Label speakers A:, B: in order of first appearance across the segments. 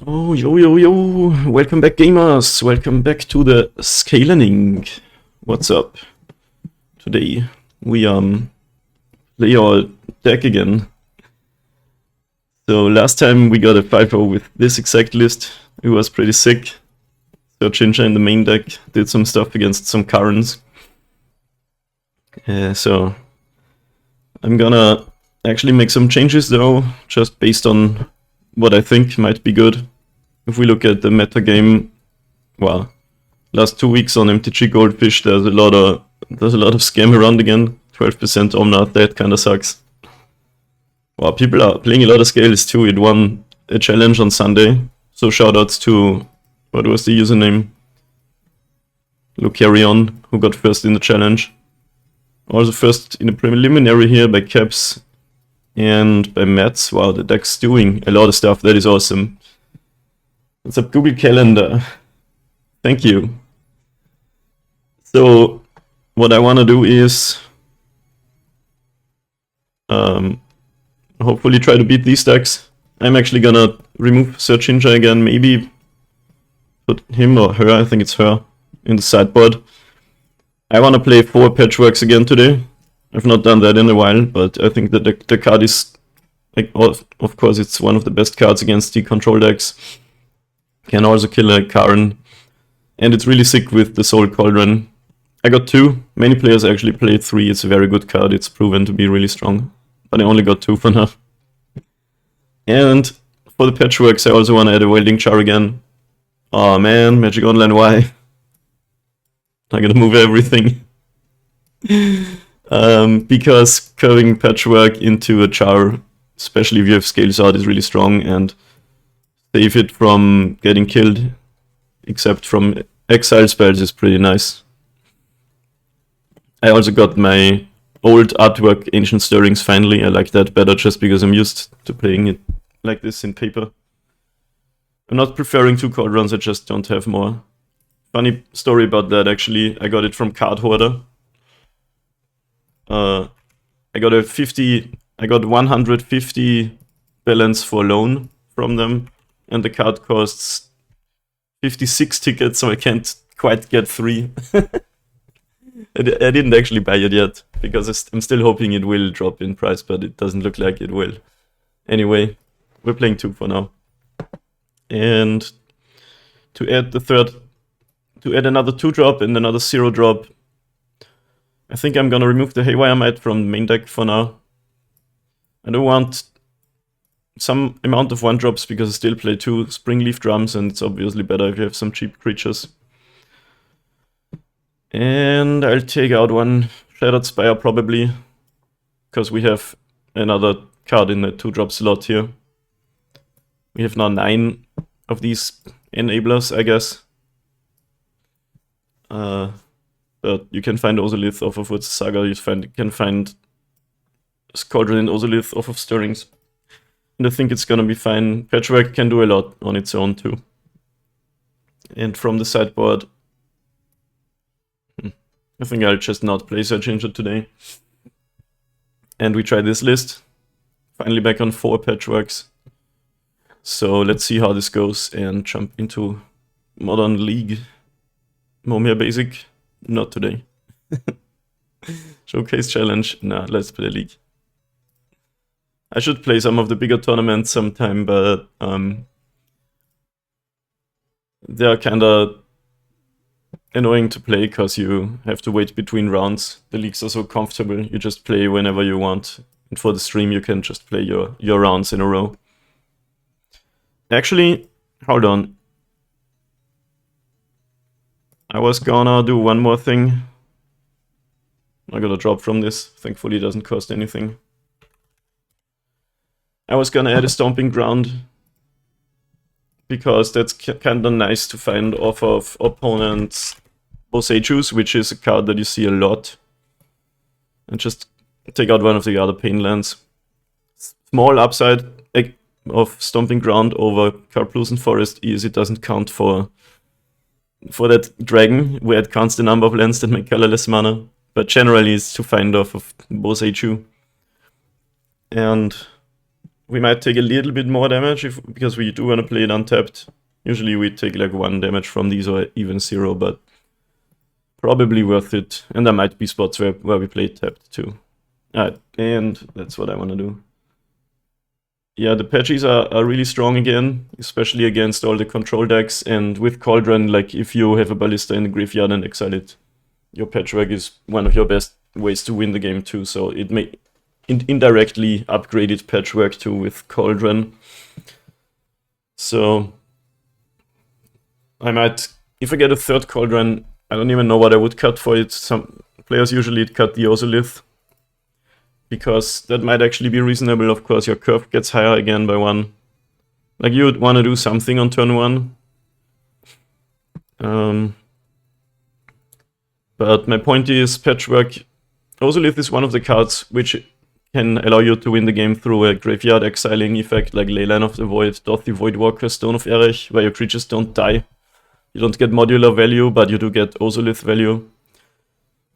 A: Oh, yo, welcome back gamers, welcome back to the scaling. What's up? Today we play our deck again. So last time we got a 5-0 with this exact list. It was pretty sick. So Ginger in the main deck did some stuff against some Karens. So I'm gonna actually make some changes though, just based on what I think might be good. If we look at the metagame, well, last 2 weeks on MTG Goldfish, there's a lot of scam around again. 12% Omnath, that kinda sucks. Well, people are playing a lot of scales too. It won a challenge on Sunday, so shoutouts to, what was the username? Lucarion, who got first in the challenge. Also first in the preliminary here by Caps and by Mats. Wow, the deck's doing a lot of stuff, that is awesome. What's up, Google Calendar? Thank you. So, what I want to do is hopefully try to beat these decks. I'm actually gonna remove Search Ninja again, maybe put him or her, I think it's her, in the sideboard. I want to play 4 Patchworks again today. I've not done that in a while, but I think that the card is, like, of course it's one of the best cards against the control decks. Can also kill a Karen. And it's really sick with the Soul Cauldron. I got 2. Many players actually played 3. It's a very good card. It's proven to be really strong. But I only got 2 for now. And for the Patchworks, I also want to add a Welding Jar again. Oh man, Magic Online, why? I'm gonna move everything. Because curving Patchwork into a jar, especially if you have Scales out, is really strong and save it from getting killed, except from exile spells, is pretty nice. I also got my old artwork, Ancient Stirrings, finally. I like that better just because I'm used to playing it like this in paper. I'm not preferring 2 Cauldrons, I just don't have more. Funny story about that, actually. I got it from Card Hoarder. I got 150 balance for loan from them, and the card costs 56 tickets, so I can't quite get 3. I didn't actually buy it yet, because I'm still hoping it will drop in price, but it doesn't look like it will. Anyway, we're playing 2 for now. And to add another 2-drop and another 0-drop, I think I'm gonna remove the Haywire Might from the main deck for now. I don't want some amount of 1-drops because I still play 2 Springleaf Drums, and it's obviously better if you have some cheap creatures. And I'll take out 1 Shattered Spire probably, because we have another card in the 2-drop slot here. We have now 9 of these enablers, I guess. But you can find Ozolith off of Woods Saga, you can find Cauldron and Ozolith off of Stirrings. And I think it's gonna be fine. Patchwork can do a lot on its own too. And from the sideboard, I think I'll just not play Search Ninja today. And we try this list. Finally back on 4 Patchworks. So let's see how this goes and jump into Modern League. Momia Basic, not today. Showcase Challenge, nah, let's play League. I should play some of the bigger tournaments sometime, but they are kinda annoying to play because you have to wait between rounds. The leagues are so comfortable, you just play whenever you want. And for the stream you can just play your rounds in a row. Actually, hold on. I was gonna do one more thing. I got a drop from this. Thankfully it doesn't cost anything. I was gonna add a Stomping Ground, because that's kinda nice to find off of opponents' Bosejus, which is a card that you see a lot. And just take out one of the other pain lands. Small upside of Stomping Ground over Karplusen Forest is it doesn't count for that dragon, where it counts the number of lands that make colorless mana. But generally it's to find off of Boseiju. And we might take a little bit more damage because we do want to play it untapped. Usually we take like 1 damage from these or even 0, but probably worth it. And there might be spots where we play tapped too. Alright, and that's what I want to do. Yeah, the patches are really strong again, especially against all the control decks. And with Cauldron, like if you have a Ballista in the graveyard and exile it, your patchwork is one of your best ways to win the game too. So it may indirectly upgraded patchwork too with Cauldron. So I might, if I get a third Cauldron, I don't even know what I would cut for it. Some players usually cut the Ozolith, because that might actually be reasonable. Of course, your curve gets higher again by 1. Like, you would want to do something on turn 1. But my point is, Patchwork Ozolith is one of the cards which can allow you to win the game through a graveyard exiling effect, like Leyline of the Void, Dorothy Voidwalker, Stone of Erech, where your creatures don't die. You don't get modular value, but you do get Ozolith value.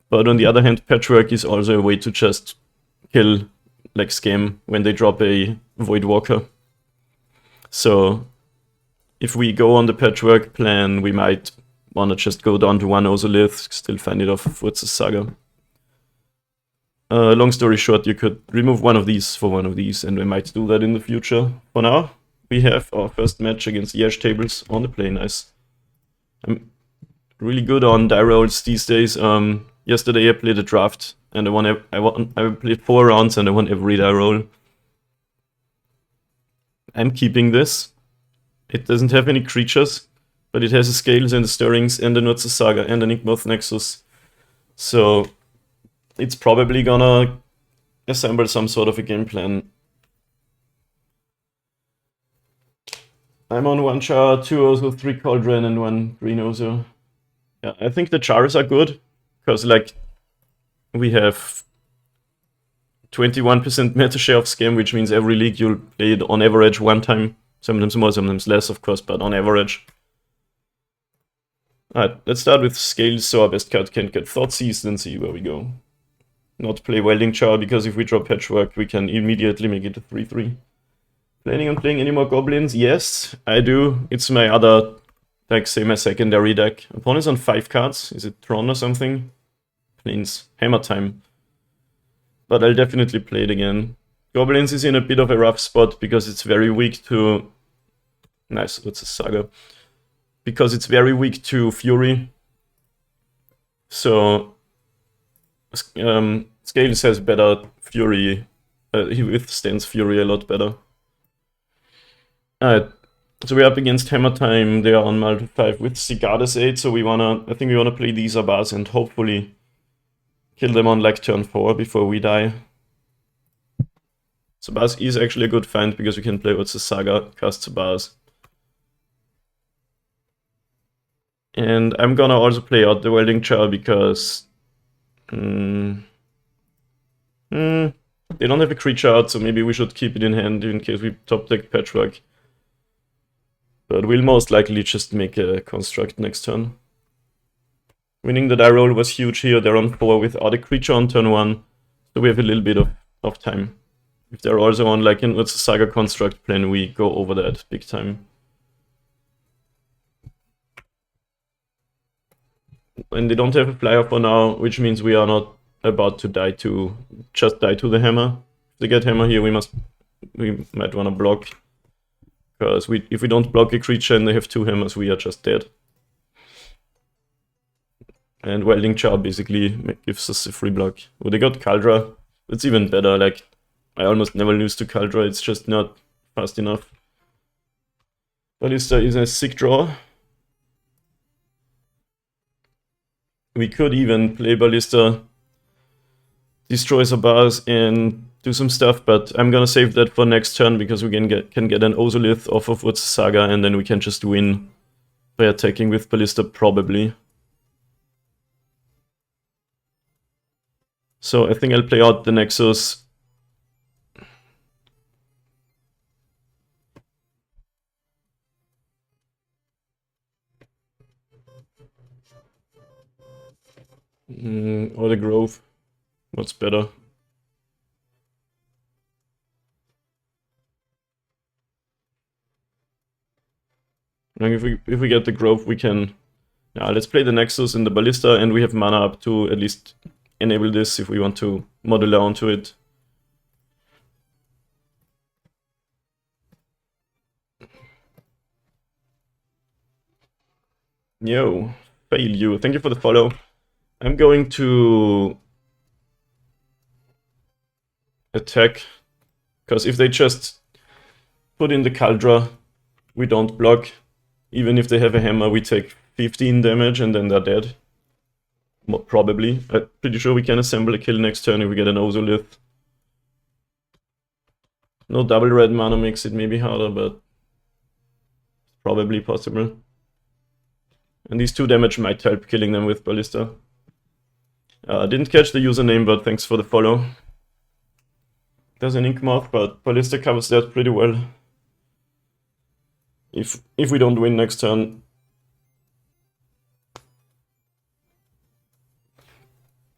A: But on the other hand, Patchwork is also a way to just kill, like, Scam when they drop a Voidwalker. So if we go on the Patchwork plan, we might want to just go down to 1 Ozolith, still find it off of What's the Saga. Long story short, you could remove one of these for one of these, and we might do that in the future. For now, we have our first match against Yash Tables on the play. Nice. I'm really good on die rolls these days. Yesterday I played a draft, and I played 4 rounds and I won every die roll. I'm keeping this. It doesn't have any creatures, but it has a Scales and a Stirrings and a Nutsa Saga and an Yawgmoth Nexus. So it's probably gonna assemble some sort of a game plan. I'm on 1 char, 2 Ozo, 3 Cauldron, and 1 Green Ozo. Yeah, I think the chars are good, because like we have 21% meta share of Scam, which means every league you'll play it on average 1 time. Sometimes more, sometimes less, of course, but on average. Alright, let's start with Scales, so our best card can get Thoughtseize, then see where we go. Not play Welding Char, because if we drop Patchwork, we can immediately make it a 3-3. Planning on playing any more Goblins? Yes, I do. It's my other deck, say my secondary deck. Opponent's on 5 cards. Is it Tron or something? Plains. Hammer time. But I'll definitely play it again. Goblins is in a bit of a rough spot because it's very weak to... Nice, it's a Saga. Because it's very weak to Fury. So... Scales has better Fury. He withstands Fury a lot better. Alright, so we're up against Hammer Time. They are on multi 5 with Cicadas 8, so I think we wanna play these Abars and hopefully kill them on like turn 4 before we die. Sabaz is actually a good find because we can play What's the Saga, cast Sabaz. And I'm gonna also play out the Welding Char because they don't have a creature out, so maybe we should keep it in hand in case we top deck Patchwork. But we'll most likely just make a construct next turn. Winning the die roll was huge here. They're on 4 without a creature on turn 1, so we have a little bit of time. If they're also on like in What's the Saga construct plan, we go over that big time. And they don't have a flyer for now, which means we are not about to die to the hammer. If they get hammer here, we might want to block. Because if we don't block a creature and they have 2 hammers, we are just dead. And Welding Char basically gives us a free block. Oh, they got Cauldron. That's even better. Like, I almost never lose to Cauldron, it's just not fast enough. Ballista is a sick draw. We could even play Ballista, destroy some bars, and do some stuff, but I'm gonna save that for next turn because we can get an Ozolith off of What's the Saga, and then we can just win by attacking with Ballista, probably. So I think I'll play out the Nexus. Or the Grove. What's better? Like if we get the growth, we can. Yeah, let's play the Nexus in the Ballista, and we have mana up to at least enable this if we want to modular onto it. Yo, fail you. Thank you for the follow. I'm going to attack, because if they just put in the Cauldron, we don't block. Even if they have a hammer, we take 15 damage and then they're dead. Probably. I'm pretty sure we can assemble a kill next turn if we get an Ozolith. No double red mana makes it maybe harder, but probably possible. And these 2 damage might help killing them with Ballista. Didn't catch the username, but thanks for the follow. There's an Yawgmoth, but Ballista covers that pretty well. If we don't win next turn.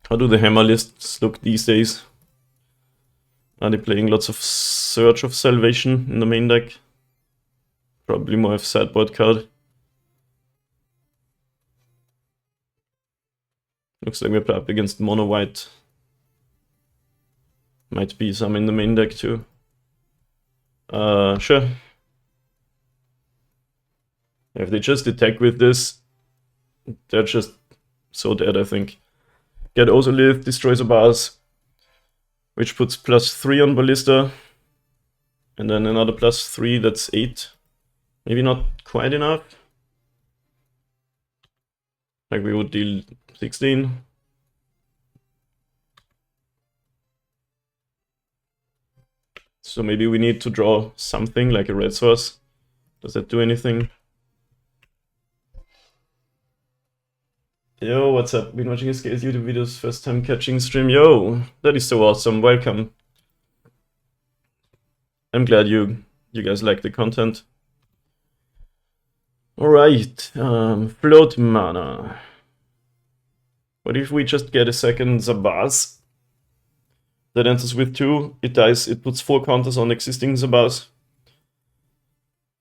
A: How do the hammer lists look these days? Are they playing lots of Search of Salvation in the main deck? Probably more of sideboard card. Looks like we're up against mono white. Might be some in the main deck too. Sure. If they just attack with this, they're just so dead, I think. Get Ozolith, destroys a bars, which puts +3 on Ballista. And then another +3, that's 8. Maybe not quite enough. Like we would deal 16. So maybe we need to draw something like a red source. Does that do anything? Yo, what's up? Been watching Scales YouTube videos, first time catching stream. Yo, that is so awesome. Welcome. I'm glad you guys like the content. Alright, float mana. What if we just get a second Zabaz? That enters with 2, it dies, it puts 4 counters on existing Zabaz.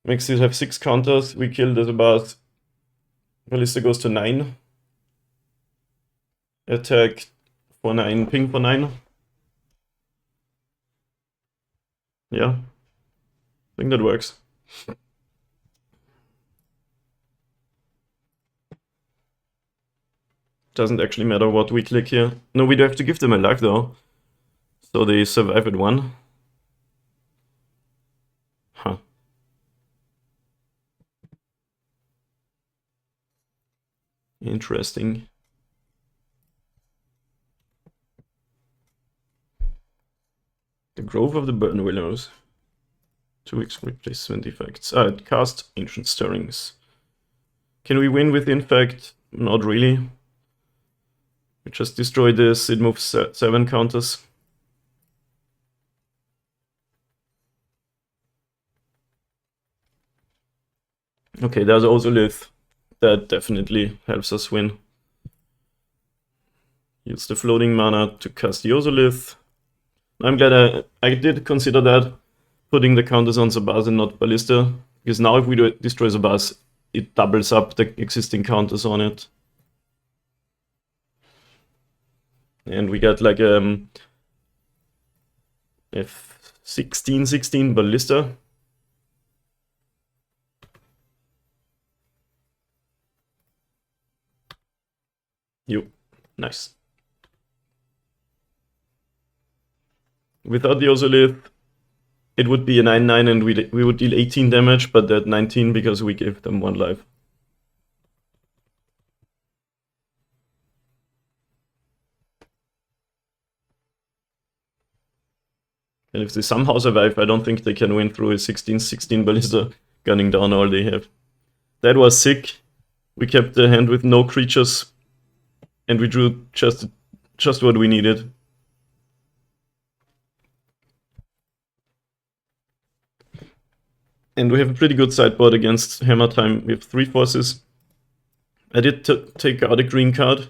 A: Makes it have 6 counters, we kill the Zabaz. Ballista goes to 9. Attack for 9, ping for 9. Yeah, I think that works. Doesn't actually matter what we click here. No, we do have to give them a luck though. So they survive at 1. Huh. Interesting. The Grove of the Burn Willows. 2x replacement effects. Cast Ancient Stirrings. Can we win with Infect? Not really. We just destroy this, it moves 7 counters. Okay, there's Ozolith. That definitely helps us win. Use the floating mana to cast the Ozolith. I'm glad I did consider that, putting the counters on Zabaz and not Ballista. Because now if we destroy Zabaz, it doubles up the existing counters on it. And we got like F16 Ballista. Nice. Without the Ozolith, it would be a 9/9 and we would deal 18 damage, but that 19 because we gave them 1 life. And if they somehow survive, I don't think they can win through a 16/16 Ballista, gunning down all they have. That was sick. We kept the hand with no creatures, and we drew just what we needed. And we have a pretty good sideboard against Hammer Time. We have 3 forces. I did take out a green card,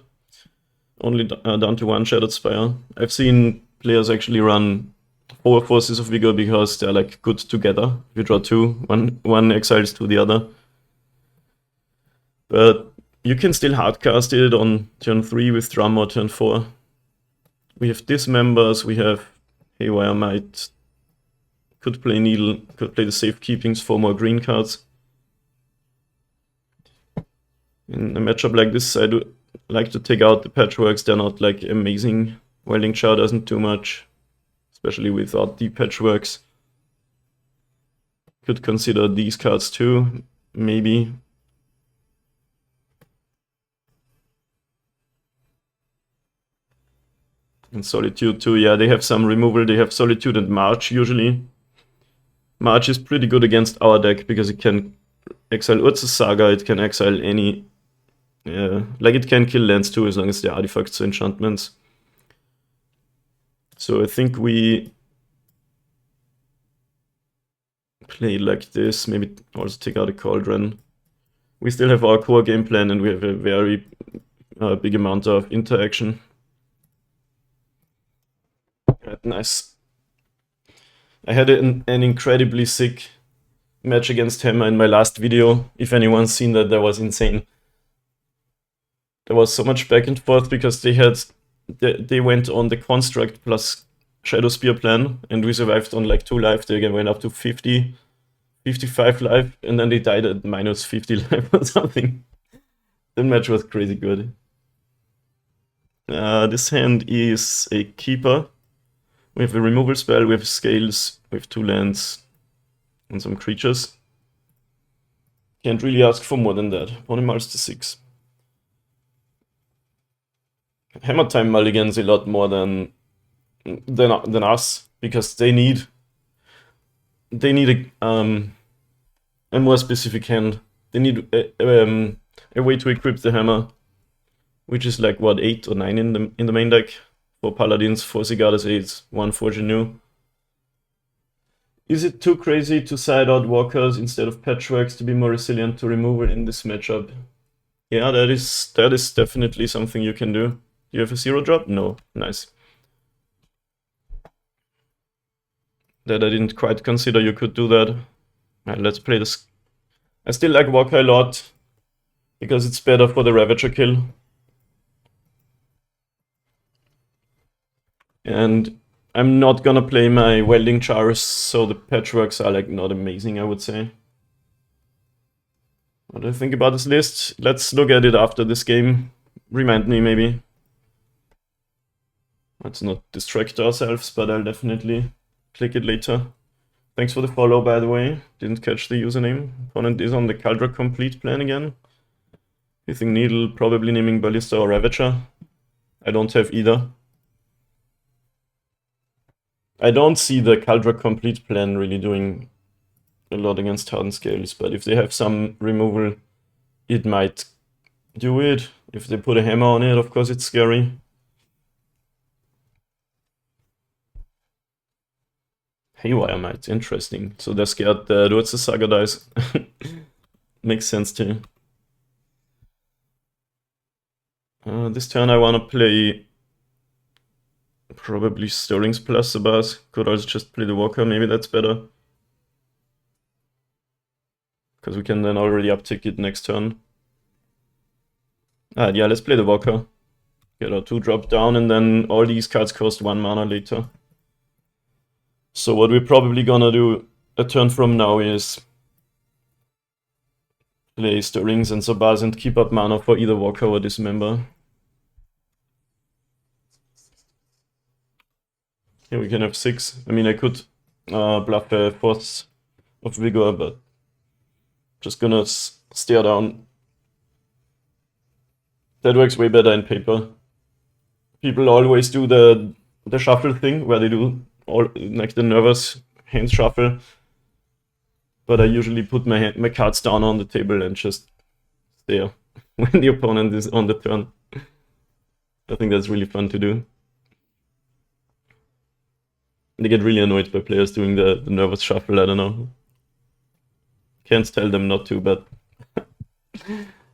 A: only down to 1 Shattered Spire. I've seen players actually run 4 forces of Vigor because they're like good together. If you draw 2, one exiles to the other. But you can still hardcast it on turn 3 with Drum or turn 4. We have Dismembers, we have Haywire Might, could play Needle, could play the Safekeepings, 4 more green cards. In a matchup like this, I do like to take out the Patchworks, they're not like amazing. Welding Jar doesn't do much, especially without the Patchworks. Could consider these cards too, maybe. And Solitude too, yeah, they have some removal, they have Solitude and March usually. March is pretty good against our deck because it can exile Urza's Saga, it can exile any... like it can kill lands too as long as they're artifacts or enchantments. So I think we play like this, maybe also take out a Cauldron. We still have our core game plan and we have a very big amount of interaction. Right, nice. I had an incredibly sick match against Hammer in my last video. If anyone's seen that, that was insane. There was so much back and forth because they went on the Construct plus Shadow Spear plan, and we survived on like 2 life. They again went up to 50, 55 life, and then they died at minus 50 life or something. The match was crazy good. This hand is a Keeper. We have a removal spell, we have Scales, we have 2 lands, and some creatures. Can't really ask for more than that. Opponent mulls to 6. Hammer Time mulligans a lot more than us, because they need a more specific hand. They need a way to equip the hammer, which is like what, 8 or 9 in the main deck. 4 Paladins, 4 Cigadas 8, 1 Forgenew. Is it too crazy to side out Walkers instead of Patchworks to be more resilient to removal in this matchup? Yeah, that is definitely something you can do. Do you have a 0-drop? No. Nice. That I didn't quite consider you could do that. Right, let's play this. I still like Walker a lot, because it's better for the Ravager kill. And I'm not gonna play my Welding Jars, so the Patchworks are like not amazing, I would say. What do I think about this list? Let's look at it after this game. Remind me, maybe. Let's not distract ourselves, but I'll definitely click it later. Thanks for the follow, by the way. Didn't catch the username. Opponent is on the CAULDRON complete plan again. You think Needle, probably naming Ballista or Ravager. I don't have either. I don't see the CAULDRON complete plan really doing a lot against Hardened Scales, but if they have some removal, it might do it. If they put a hammer on it, of course it's scary. Haywire Might, interesting. So they're scared that Urza's Saga dies. Makes sense too. This turn I want to play probably Stirling's plus Sabas. Could also just play the Walker, maybe that's better. Because we can then already uptick it next turn. Yeah, let's play the Walker. Get our 2-drop down, and then all these cards cost 1 mana later. So what we're probably gonna do a turn from now is play Stirlings and Sabas and keep up mana for either Walker or Dismember. Here we can have 6. I mean, I could bluff a Force of Vigor, but just gonna stare down. That works way better in paper. People always do the shuffle thing, where they do all like the nervous hand shuffle. But I usually put my cards down on the table and just stare when the opponent is on the turn. I think that's really fun to do. They get really annoyed by players doing the nervous shuffle, I don't know. Can't tell them not to, but it's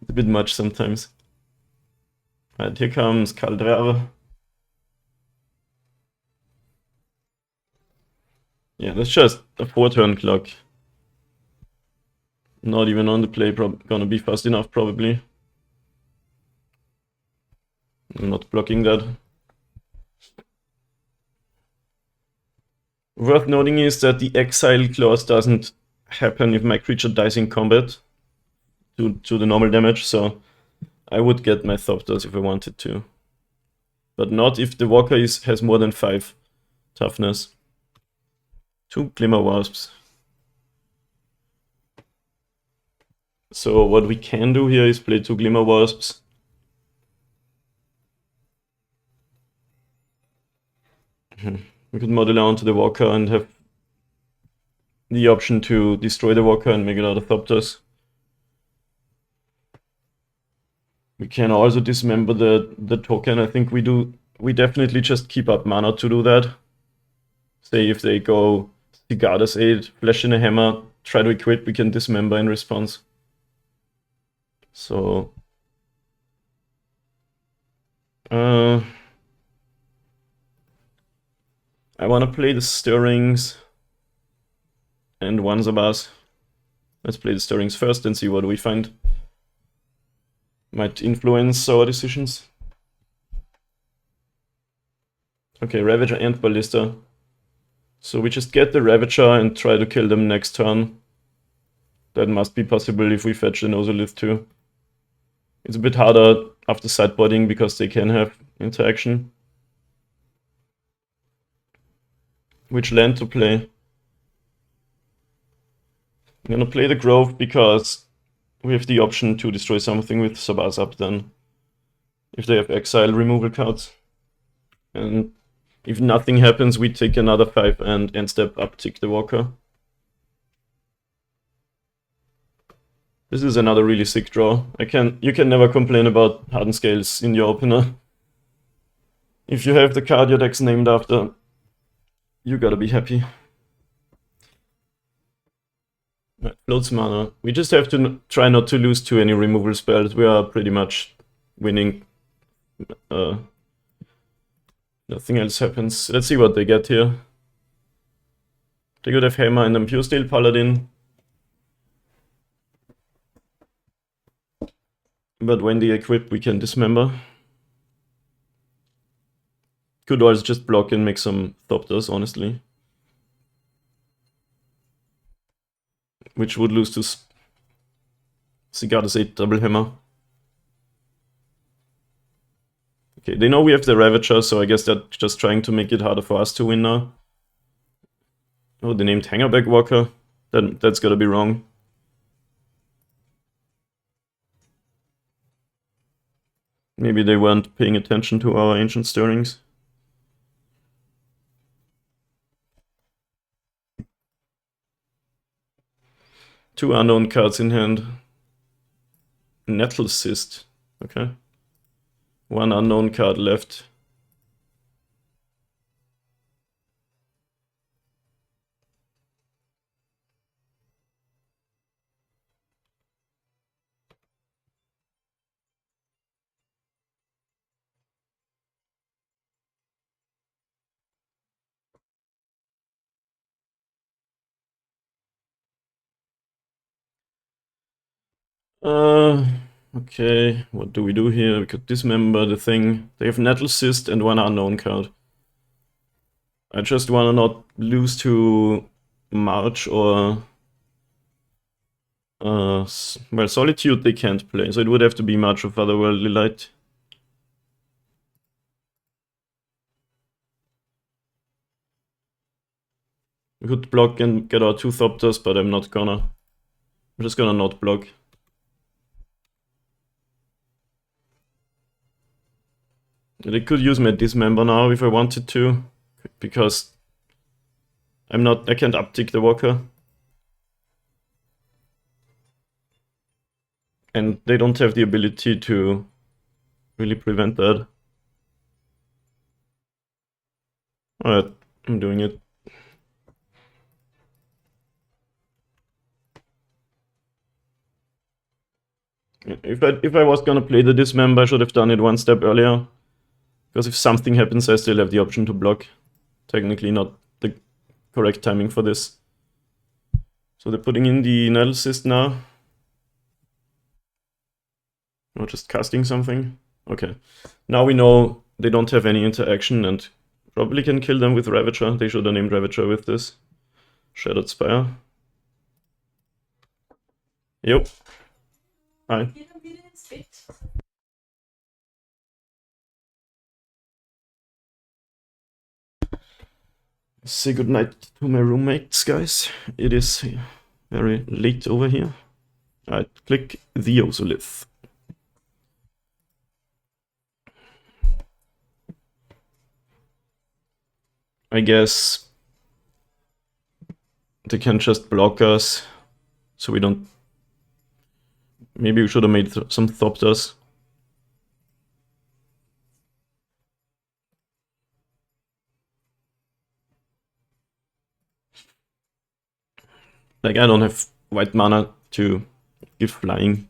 A: a bit much sometimes. Alright, here comes CAULDRON. Yeah, that's just a 4-turn clock. Not even on the play, gonna be fast enough probably. I'm not blocking that. Worth noting is that the exile clause doesn't happen if my creature dies in combat to the normal damage, so I would get my Thopters if I wanted to. But not if the Walker has more than 5 toughness. 2 Glimmer Wasps. So what we can do here is play 2 Glimmer Wasps. We could model onto the Walker and have the option to destroy the Walker and make it out of Thopters. We can also dismember the token. I think we definitely just keep up mana to do that. Say if they go Sigarda's Aid, Flash in a Hammer, try to equip, we can dismember in response. So I want to play the Stirrings and one Zabaz. Let's play the Stirrings first and see what we find might influence our decisions. Okay, Ravager and Ballista. So we just get the Ravager and try to kill them next turn. That must be possible if we fetch the Nosolith too. It's a bit harder after sideboarding because they can have interaction. Which land to play? I'm gonna play the Grove because we have the option to destroy something with Zabaz up then. If they have exile removal cards. And if nothing happens, we take another 5 and end step uptick the Walker. This is another really sick draw. You can never complain about Hardened Scales in your opener. If you have the card your deck's named after, you gotta be happy. Right, floats mana. We just have to try not to lose to any removal spells. We are pretty much winning. Nothing else happens. Let's see what they get here. They could have Hammer and then Pure Steel Paladin. But when they equip, we can dismember. Could also just block and make some Thopters, honestly. Which would lose to Sigarda's 8 Double Hammer. Okay, they know we have the Ravager, so I guess they're just trying to make it harder for us to win now. Oh, they named Hangerback Walker. That's gotta be wrong. Maybe they weren't paying attention to our Ancient Stirrings. Two unknown cards in hand. Nettle Cyst. Okay. One unknown card left. Okay, what do we do here? We could dismember the thing. They have Nettle Cyst and one unknown card. I just wanna not lose to March or... well, Solitude they can't play, so it would have to be March of Otherworldly Light. We could block and get our 2 Thopters, but I'm not gonna. I'm just gonna not block. They could use my Dismember now if I wanted to, because I can't uptick the Walker. And they don't have the ability to really prevent that. Alright, I'm doing it. If I was gonna play the Dismember, I should have done it one step earlier. Because if something happens, I still have the option to block. Technically not the correct timing for this. So they're putting in the Nettle Cyst now. Or just casting something. Okay. Now we know they don't have any interaction and probably can kill them with Ravager. They should have named Ravager with this. Shattered Spire. Yep. Hi. Say goodnight to my roommates, guys. It is very late over here. Alright, click the Ozolith. I guess they can just block us, so we don't... Maybe we should have made some Thopters. Like, I don't have white mana to give flying.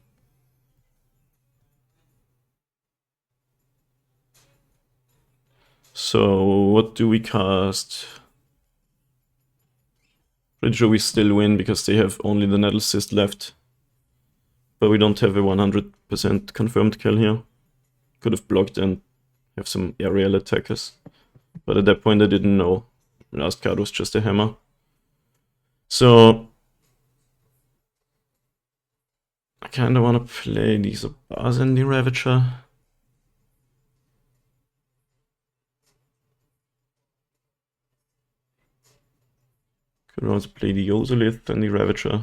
A: So, what do we cast? Pretty sure we still win because they have only the Nettle Cyst left. But we don't have a 100% confirmed kill here. Could have blocked and have some aerial attackers. But at that point I didn't know. Last card was just a hammer. So I kinda wanna play these Abars and the Ravager. Could also play the Ozolith and the Ravager.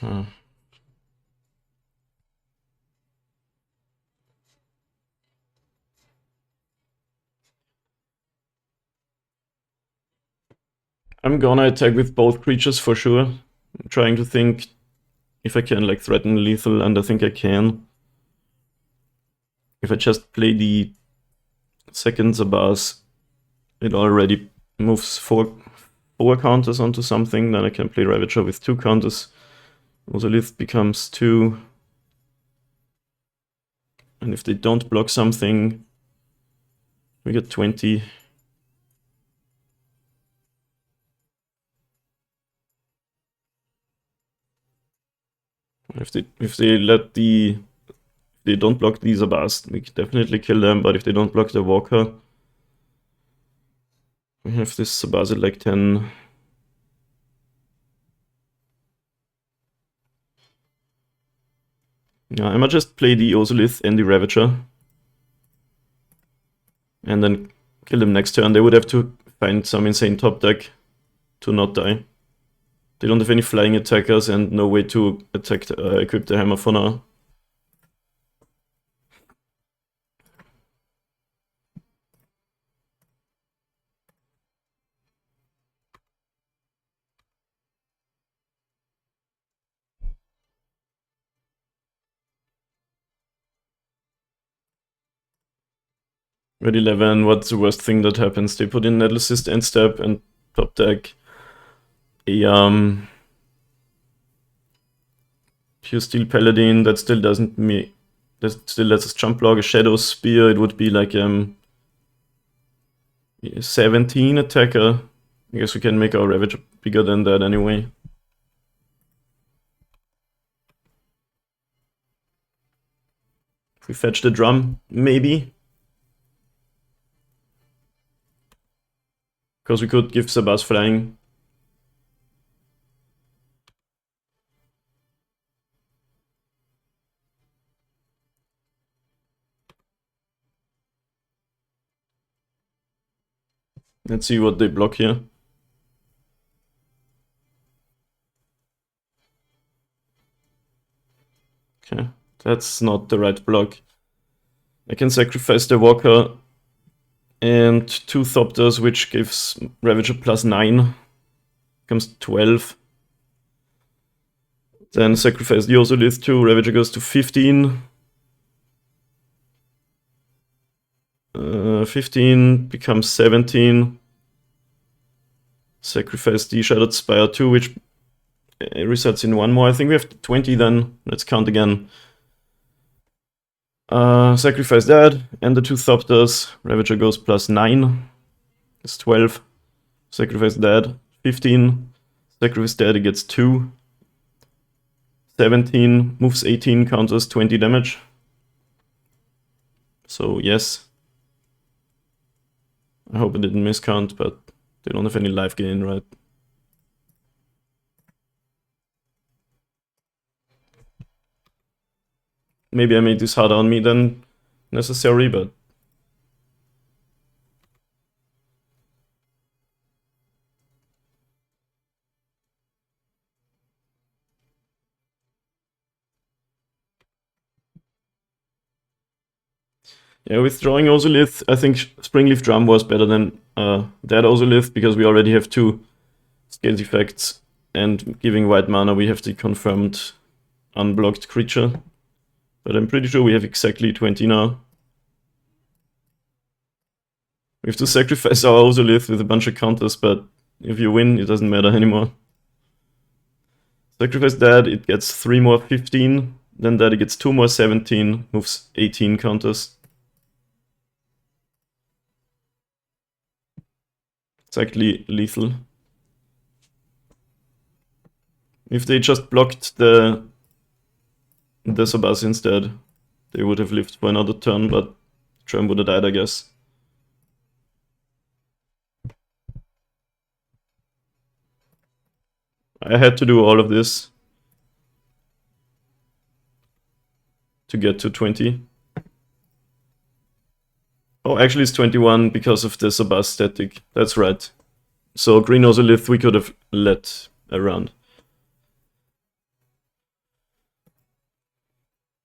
A: Huh. I'm gonna attack with both creatures for sure. I'm trying to think if I can like threaten lethal, and I think I can. If I just play the second Zabaz, it already moves four counters onto something, then I can play Ravager with 2 counters. Ozolith becomes 2. And if they don't block something, we get 20. If they don't block these Abars, we can definitely kill them, but if they don't block the Walker, we have this Abars at like 10. Yeah, I might just play the Ozolith and the Ravager. And then kill them next turn. They would have to find some insane top deck to not die. They don't have any flying attackers and no way to attack equip the hammer for now. Red 11, what's the worst thing that happens? They put in Nettle Cyst end step and top deck a Pure Steel Paladin. That still doesn't that still lets us jump block a Shadow Spear. It would be like 17 attacker. I guess we can make our Ravager bigger than that anyway. If we fetch the drum, maybe. Because we could give Zabaz flying. Let's see what they block here. Okay, that's not the right block. I can sacrifice the Walker and 2 Thopters, which gives Ravager +9. Becomes 12. Then sacrifice the Ozolith 2, Ravager goes to 15. 15 becomes 17. Sacrifice the Shattered Spire 2, which resets in 1 more. I think we have 20 then. Let's count again. Sacrifice that, and the 2 Thopters. Ravager goes +9. It's 12. Sacrifice that, 15. Sacrifice that, he gets 2. 17, moves 18, counters 20 damage. So yes. I hope I didn't miscount, but they don't have any life gain, right? Maybe I made this harder on me than necessary, but... yeah, withdrawing Ozolith, I think Springleaf Drum was better than that Ozolith, because we already have 2 Scales effects, and giving white mana we have the confirmed unblocked creature. But I'm pretty sure we have exactly 20 now. We have to sacrifice our Ozolith with a bunch of counters, but if you win, it doesn't matter anymore. Sacrifice that, it gets 3 more 15, then that it gets 2 more 17, moves 18 counters. It's actually lethal. If they just blocked the Sabas instead, they would have lived for another turn, but Tram would have died, I guess. I had to do all of this to get to 20. Oh, actually it's 21 because of the Sabas static. That's right. So green Ozolith we could have let around.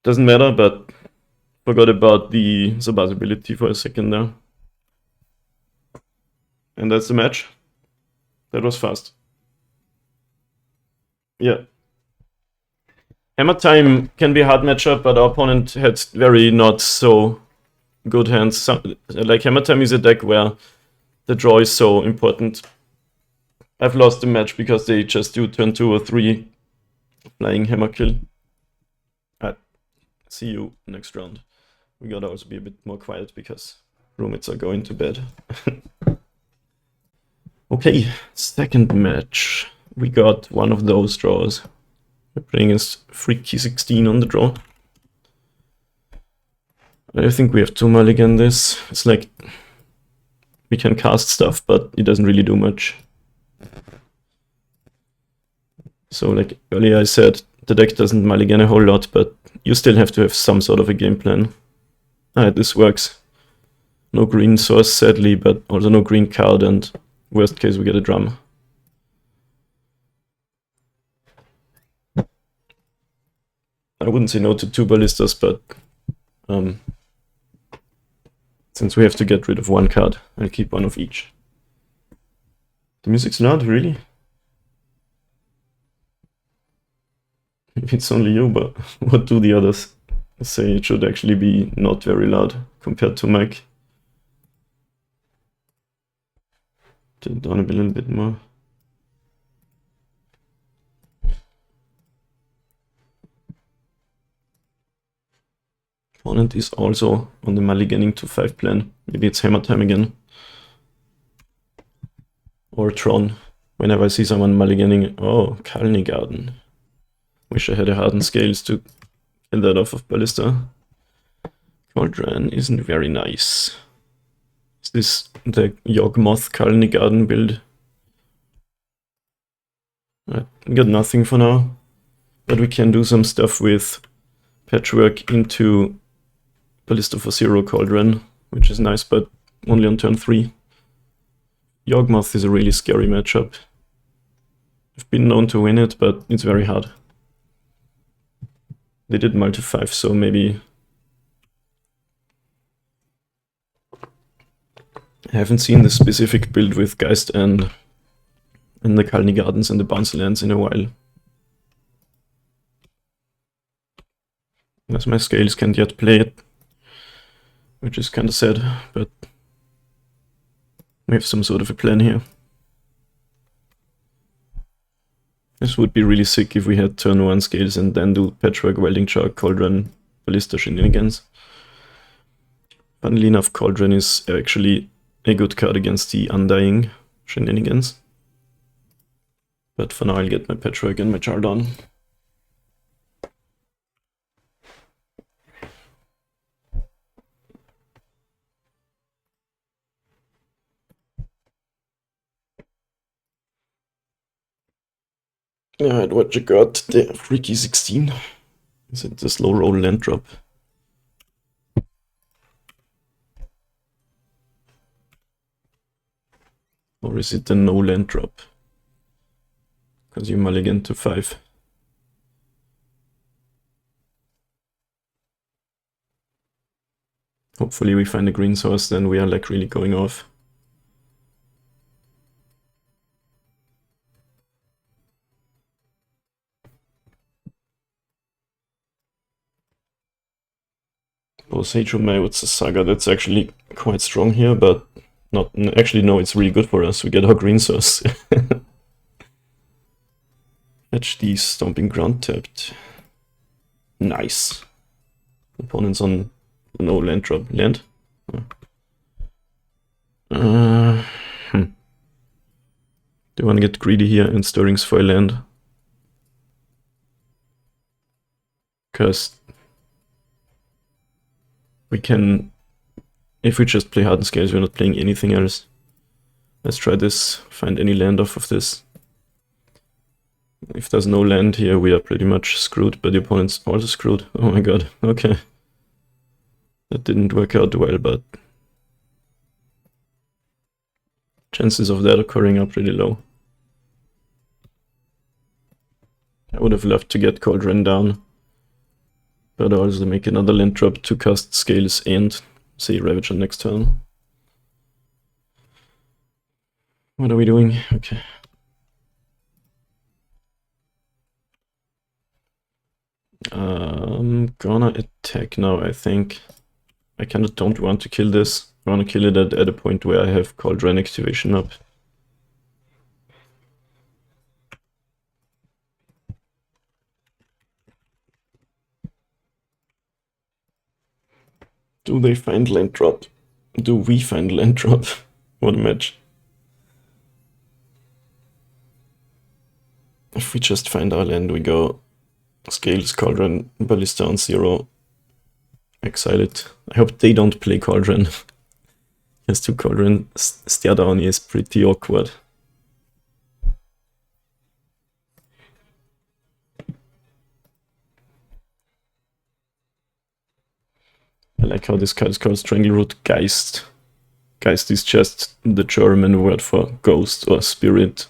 A: Doesn't matter, but forgot about the Sabas ability for a second there. And that's the match. That was fast. Yeah. Hammer Time can be a hard matchup, but our opponent had very not so good hands. Like Hammer Time is a deck where the draw is so important. I've lost the match because they just do turn 2 or 3 flying hammer kill. Alright, see you next round. We gotta also be a bit more quiet because roommates are going to bed. Okay, second match. We got one of those draws. We're playing as Freaky 16 on the draw. I think we have to mulligan this. It's like we can cast stuff, but it doesn't really do much. So like earlier I said, the deck doesn't mulligan a whole lot, but you still have to have some sort of a game plan. Alright, this works. No green source sadly, but also no green card, and worst case we get a drum. I wouldn't say no to 2 ballistas, but since we have to get rid of 1 card, I'll keep 1 of each. The music's loud, really? It's only you, but what do the others say? It should actually be not very loud compared to Mike. Turn it down a little bit more. Opponent is also on the mulliganing to 5 plan. Maybe it's Hammer Time again. Or Tron. Whenever I see someone mulliganing, oh, Kalni Garden. Wish I had a Hardened Scales to kill that off of Ballista. CAULDRON isn't very nice. Is this the Yawgmoth Kalni Garden build? I got nothing for now, but we can do some stuff with Patchwork into Ballista for 0 CAULDRON, which is nice, but only on turn 3. Yawgmoth is a really scary matchup. I've been known to win it, but it's very hard. They did multi-5, so maybe... I haven't seen the specific build with Geist and the Kalni Gardens and the Bouncy Lands in a while. As my Scales can't yet play it, which is kinda sad, but we have some sort of a plan here. This would be really sick if we had turn 1 Scales and then do Patchwork, Welding Shark, CAULDRON, Ballista Shenanigans. Funnily enough, CAULDRON is actually a good card against the Undying Shenanigans. But for now I'll get my Patchwork and my CAULDRON. Alright, what you got? The Freaky 16. Is it the slow roll land drop? Or is it the no land drop? Because you mulligan to 5. Hopefully we find a green source, then we are like really going off. Sage with the Saga, that's actually quite strong here, but not actually. No, it's really good for us. We get our green source. Fetch these Stomping Ground tapped. Nice. Opponents on no land drop. Land? Do you want to get greedy here and Stirrings for a land? Because we can, if we just play Hardened Scales, we're not playing anything else. Let's try this, find any land off of this. If there's no land here, we are pretty much screwed, but the opponent's also screwed. Oh my god, okay. That didn't work out well, but chances of that occurring are pretty low. I would have loved to get CAULDRON down, but also make another land drop to cast Scales and say Ravage on next turn. What are we doing? Okay. I'm gonna attack now, I think. I kinda don't want to kill this. I wanna kill it at a point where I have CAULDRON activation up. Do they find land drop? Do we find land drop? What a match. If we just find our land, we go Scales, CAULDRON, Ballista on 0. Exile it. I hope they don't play CAULDRON. Yes, to CAULDRON stare down is pretty awkward. I like how this card is called Strangleroot Geist. Geist is just the German word for ghost or spirit.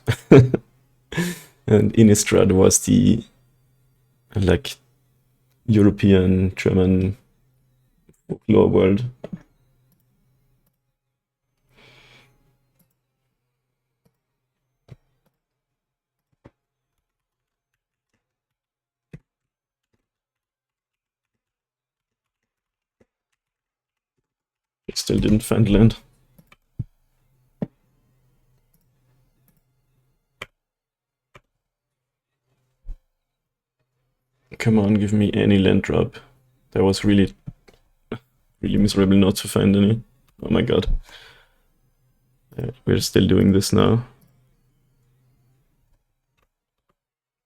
A: And Innistrad was the like European German folklore world. It still didn't find land. Come on, give me any land drop. That was really miserable not to find any. Oh my god. We're still doing this now.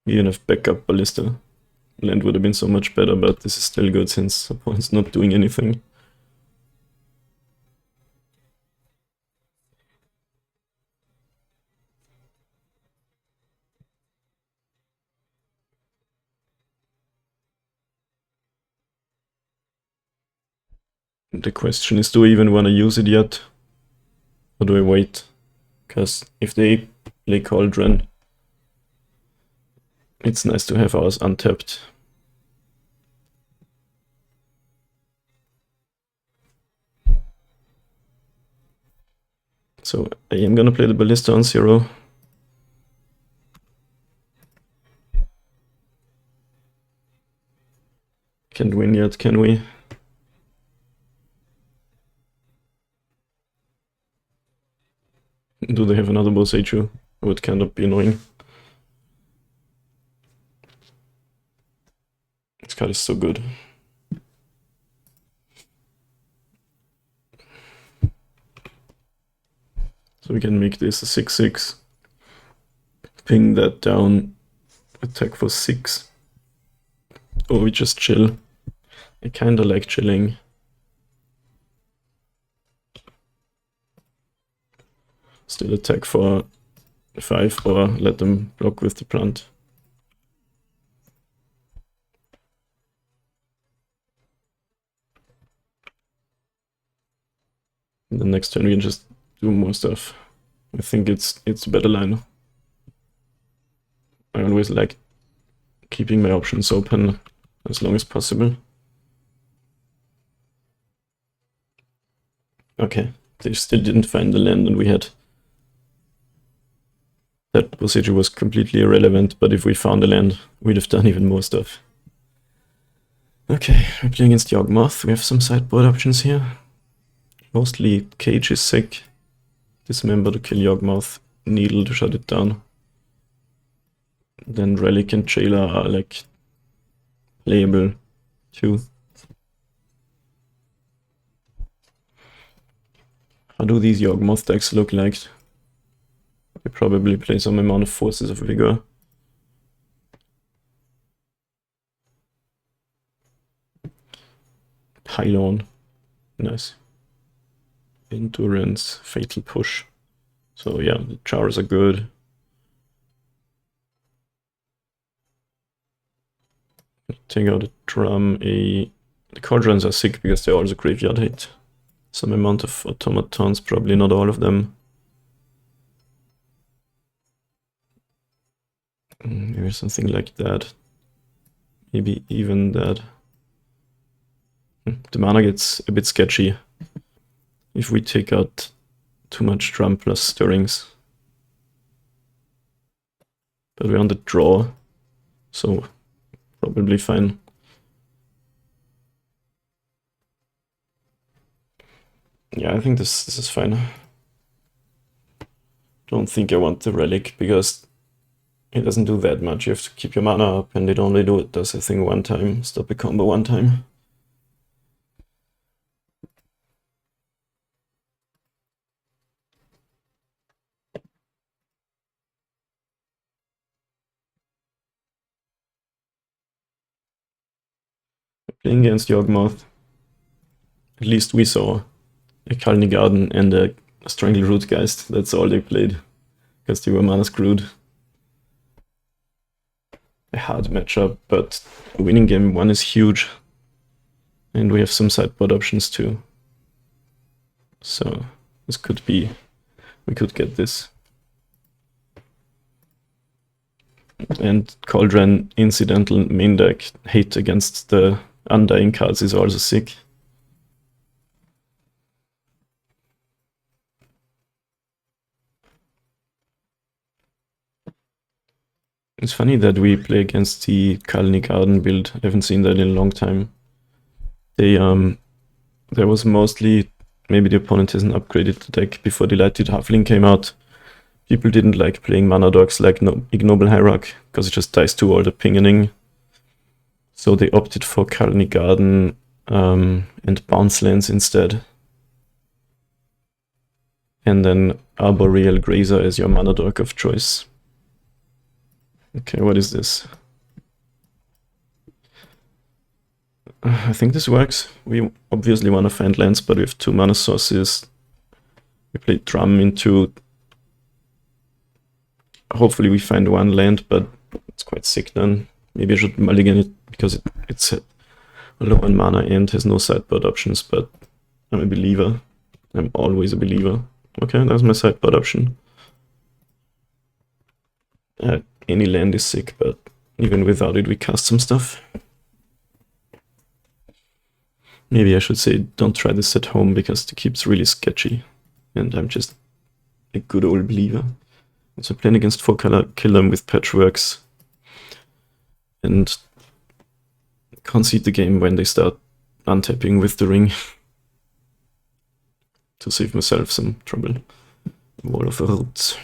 A: We even have backup Ballista. Land would have been so much better, but this is still good since opponent's not doing anything. The question is, do I even want to use it yet? Or do I wait? Because if they play CAULDRON, it's nice to have ours untapped. So I am gonna play the Ballista on 0. Can't win yet, can we? Do they have another Boseiju? It would kind of be annoying. This card is so good. So we can make this a 6/6. ping that down, attack for 6. Or we just chill. I kinda like chilling. Still attack for 5 or let them block with the plant. And the next turn we can just do more stuff. I think it's a better line. I always like keeping my options open as long as possible. Okay, they still didn't find the land, and we had... That procedure was completely irrelevant, but if we found the land, we'd have done even more stuff. Okay, we're playing against Yawgmoth. We have some sideboard options here. Mostly Cage is sick. Dismember to kill Yawgmoth. Needle to shut it down. Then Relic and Jailer are like playable too. How do these Yawgmoth decks look like? They probably play some amount of Forces of Vigor. Pylon. Nice. Endurance. Fatal Push. So yeah, the Jars are good. Take out a drum. The Cauldrons are sick because they're also graveyard hit. Some amount of automatons, probably not all of them. Maybe something like that. Maybe even that. The mana gets a bit sketchy if we take out too much drum plus stirrings. But we're on the draw, so probably fine. Yeah, I think this is fine. Don't think I want the Relic because it doesn't do that much. You have to keep your mana up, and it only does a thing one time. Stop a combo one time. Playing against Yawgmoth. At least we saw a Kalni Garden and a Strangleroot Geist. That's all they played, because they were mana screwed. A hard matchup, but winning game 1 is huge. And we have some sideboard options too. So this could be... we could get this. And Cauldron incidental main deck hate against the Undying cards is also sick. It's funny that we play against the Kalni Garden build. I haven't seen that in a long time. There was mostly, maybe the opponent hasn't upgraded the deck before the Lighted Halfling came out. People didn't like playing mana dogs like Ignoble Hierarch, because it just dies to all the pingening. So they opted for Kalni Garden and Bounce Lands instead. And then Arboreal Grazer as your mana dog of choice. Okay, what is this? I think this works. We obviously want to find lands, but we have 2 mana sources. We play Drum into... Hopefully we find 1 land, but it's quite sick then. Maybe I should mulligan it, because it's low on mana and has no sideboard options, but I'm a believer. I'm always a believer. Okay, that's my sideboard option. Any land is sick, but even without it we cast some stuff. Maybe I should say don't try this at home, because the keep's really sketchy. And I'm just a good old believer. So playing against 4-color, kill them with patchworks. And concede the game when they start untapping with the ring. To save myself some trouble. Wall of Roots.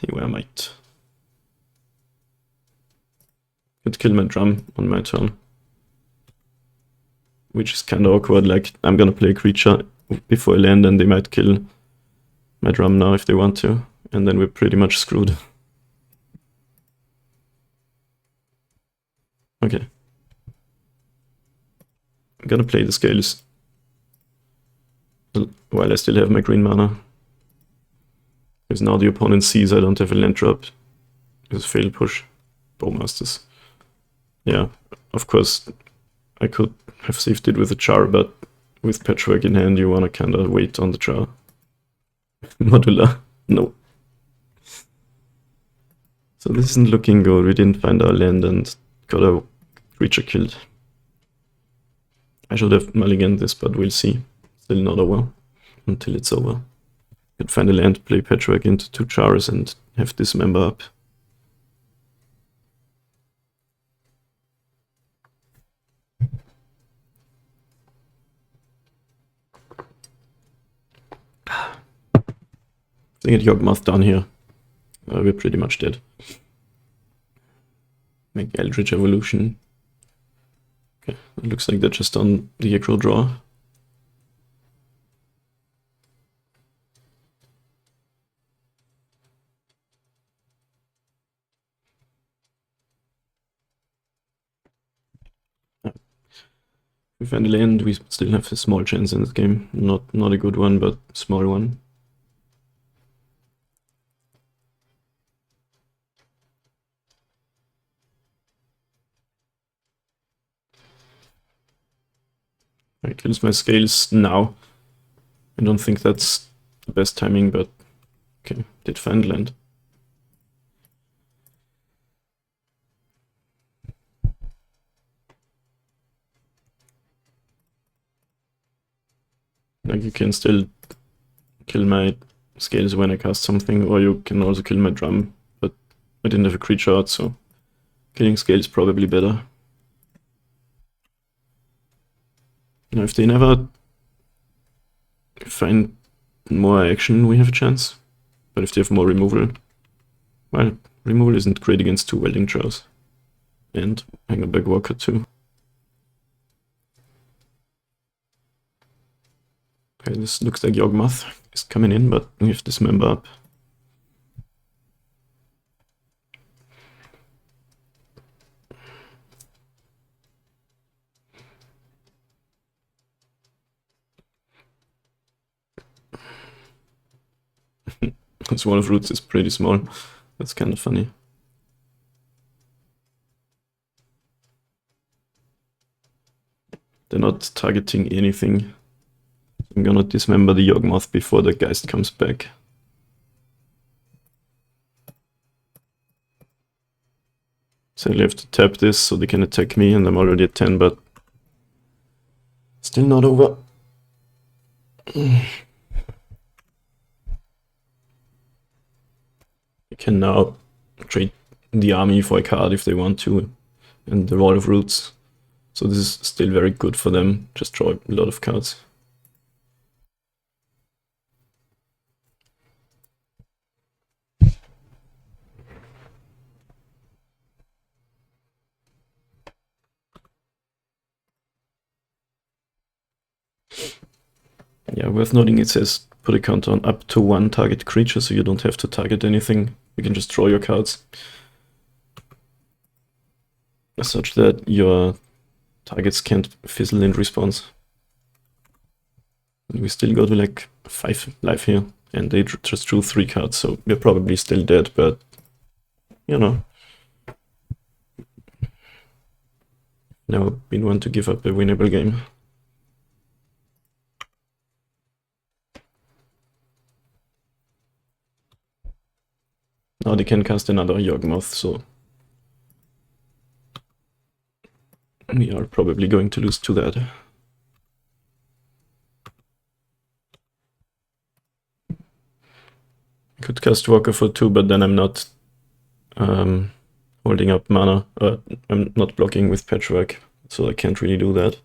A: Here I might. Could kill my drum on my turn. Which is kinda awkward, like I'm gonna play a creature before I land and they might kill my drum now if they want to. and then we're pretty much screwed. Okay. I'm gonna play the Scales while I still have my green mana. Because now the opponent sees I don't have a land drop. Because fail push. Bowmasters. Yeah, of course I could have saved it with a Char, but with Patchwork in hand you wanna kinda wait on the Char. Modular. No. So this isn't looking good. We didn't find our land and got a creature killed. I should have mulliganed this, but we'll see. Still not over until it's over. Could find a land, play Patchwork into 2 Chars and have Dismember up. I think Yawgmoth down here. We're pretty much dead. Make Eldritch Evolution. Okay, it looks like they're just on the aggro draw. We find a land, we still have a small chance in this game. Not a good one, but small one. I kills my Scales now. I don't think that's the best timing, but okay, did find land. Like you can still kill my Scales when I cast something, or you can also kill my drum, but I didn't have a creature out, so killing Scales probably better. Now if they never find more action, we have a chance. But if they have more removal, well, removal isn't great against 2 Welding Jaws. And Hangerback Walker too. Okay, this looks like Yawgmoth is coming in, but we have Dismember up. This Wall of Roots is pretty small. That's kind of funny. They're not targeting anything. I'm gonna Dismember the Yawgmoth before the Geist comes back. So I have to tap this so they can attack me, and I'm already at 10, but still not over. I can now trade the army for a card if they want to, and the Wall of Roots. So this is still very good for them, just draw a lot of cards. Yeah, worth noting it says put a counter on up to 1 target creature, so you don't have to target anything. You can just draw your cards. Such that your targets can't fizzle in response. And we still got like 5 life here, and they just drew 3 cards, so we're probably still dead, but you know. Never been one to give up a winnable game. Now they can cast another Yawgmoth, so we are probably going to lose to that. I could cast Walker for 2, but then I'm not holding up mana. I'm not blocking with Patchwork, so I can't really do that.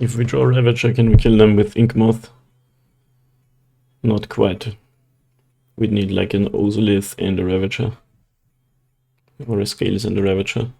A: If we draw Ravager, can we kill them with Yawgmoth? Not quite. We'd need like an Ozolith and a Ravager. Or a Scales and a Ravager.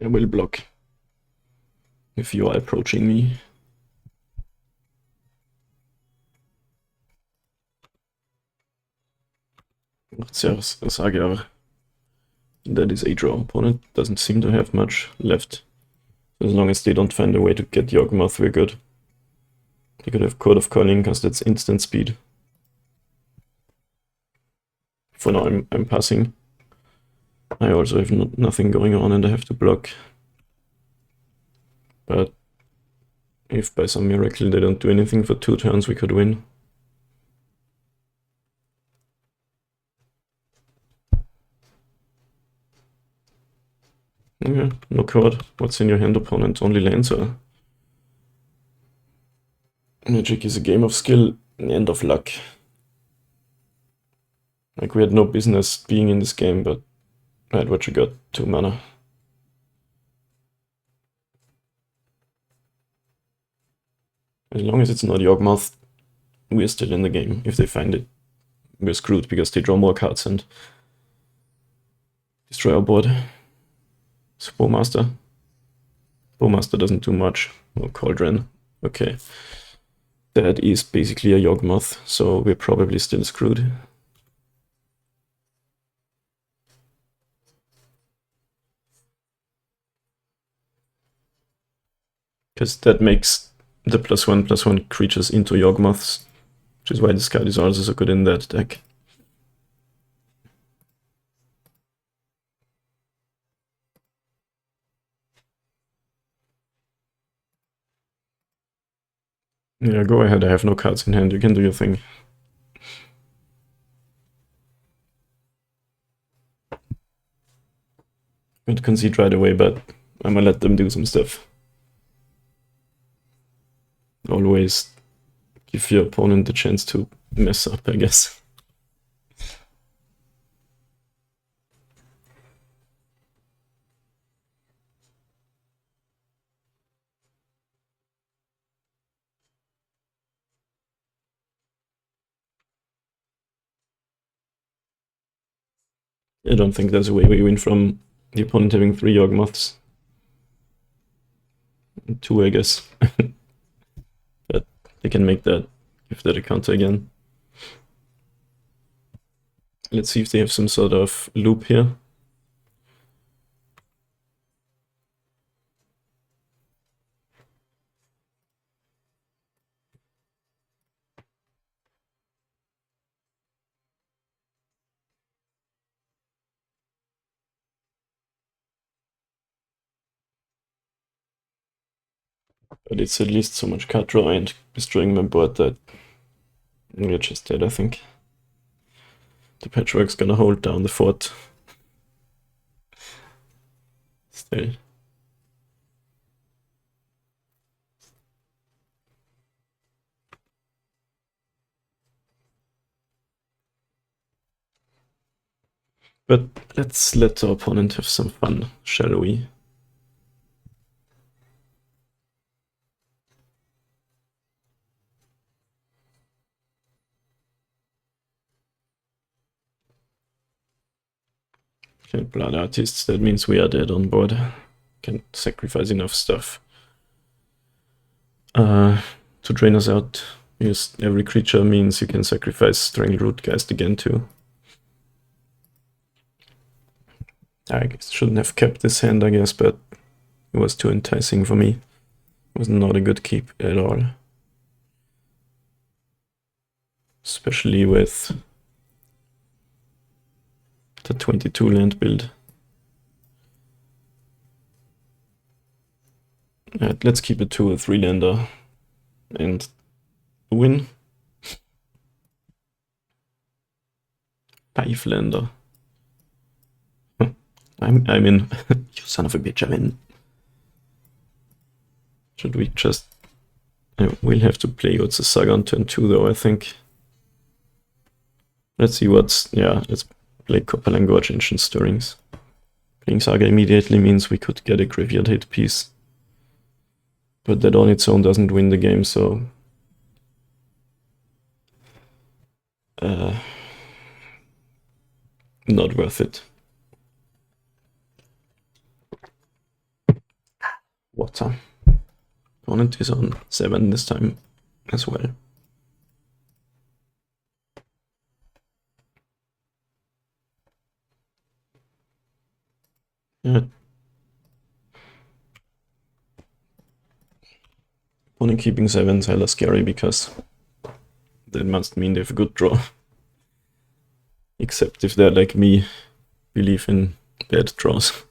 A: I will block if you are approaching me. Sagar. That is a draw. Opponent doesn't seem to have much left. As long as they don't find a way to get Yawgmoth, we're good. They could have Code of Calling because that's instant speed. For now, I'm passing. I also have nothing going on and I have to block. But if by some miracle they don't do anything for 2 turns, we could win. Okay, no card. What's in your hand, opponent? Only lands, or? Magic is a game of skill and of luck. Like, we had no business being in this game, but right, what you got? 2 mana. As long as it's not Yawgmoth, we're still in the game. If they find it, we're screwed because they draw more cards and destroy our board. Bowmaster. Bowmaster doesn't do much. Oh, CAULDRON. Okay. That is basically a Yawgmoth, so we're probably still screwed. Because that makes the +1/+1 creatures into Yawgmoths, which is why this card is also so good in that deck. Yeah, go ahead, I have no cards in hand, you can do your thing. I'm gonna concede right away, but I'm gonna let them do some stuff. Always give your opponent the chance to mess up, I guess. I don't think there's a way we win from the opponent having 3 Yawgmoths. 2, I guess. But they can make that, give that a counter again. Let's see if they have some sort of loop here. But it's at least so much card draw and destroying my board that we're just dead, I think. The Patchwork's gonna hold down the fort. Still. But let's let our opponent have some fun, shall we? Okay, Blood Artists, that means we are dead on board. Can't sacrifice enough stuff to drain us out. Because every creature means you can sacrifice Strangleroot Geist again too. I shouldn't have kept this hand, I guess, but it was too enticing for me. It was not a good keep at all. Especially with the 22 land build. Alright, let's keep it to a 3-lander and win. 5-lander. I'm in. You son of a bitch, I'm in. Should we just... we'll have to play Yotze Saga on turn 2 though, I think. Let's see what's... yeah, let's play Copperline Gorge Ancient Stirrings. Playing Saga immediately means we could get a graveyard hit piece. But that on its own doesn't win the game, so... not worth it. Water. Opponent is on 7 this time as well. Yeah. Opponent keeping 7 is hella scary because that must mean they have a good draw. Except if they're like me, believe in bad draws.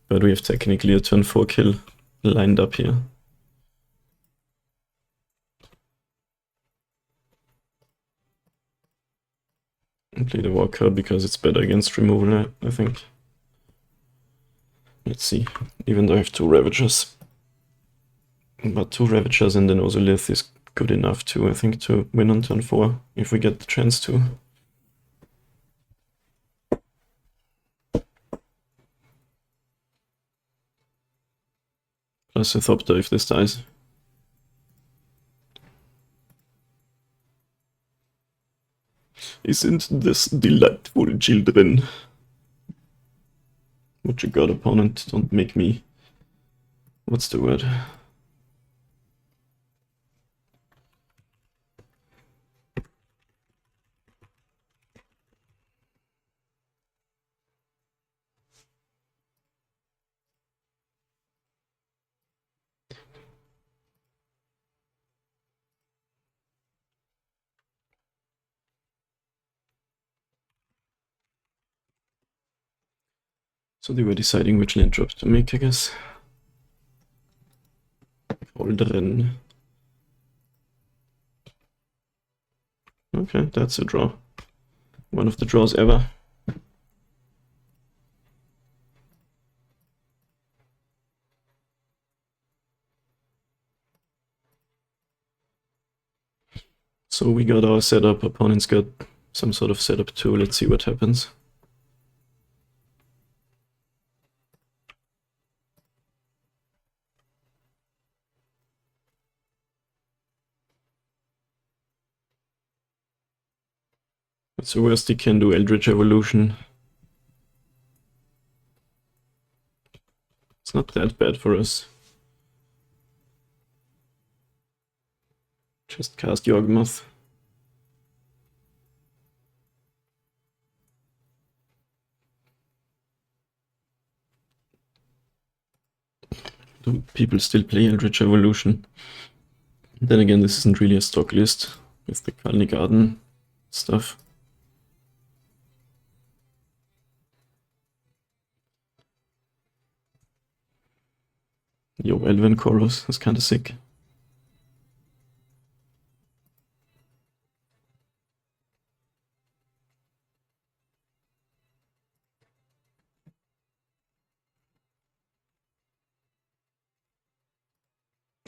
A: But we have technically a turn 4 kill lined up here. And play the Walker because it's better against removal, I think. Let's see, even though I have 2 Ravagers. But 2 Ravagers and then Ozolith is good enough too, I think, to win on turn 4, if we get the chance to. Plus a Thopter if this dies. Isn't this delightful, children? What you got, opponent? Don't make me... what's the word? So they were deciding which land drop to make, I guess. CAULDRON. Okay, that's a draw. One of the draws ever. So we got our setup, opponent's got some sort of setup too, let's see what happens. What's the worst he can do? Eldritch Evolution. It's not that bad for us. Just cast Yawgmoth. Do people still play Eldritch Evolution? Then again, this isn't really a stock list with the Kalni Garden stuff. Yo, Elven Chorus is kinda sick.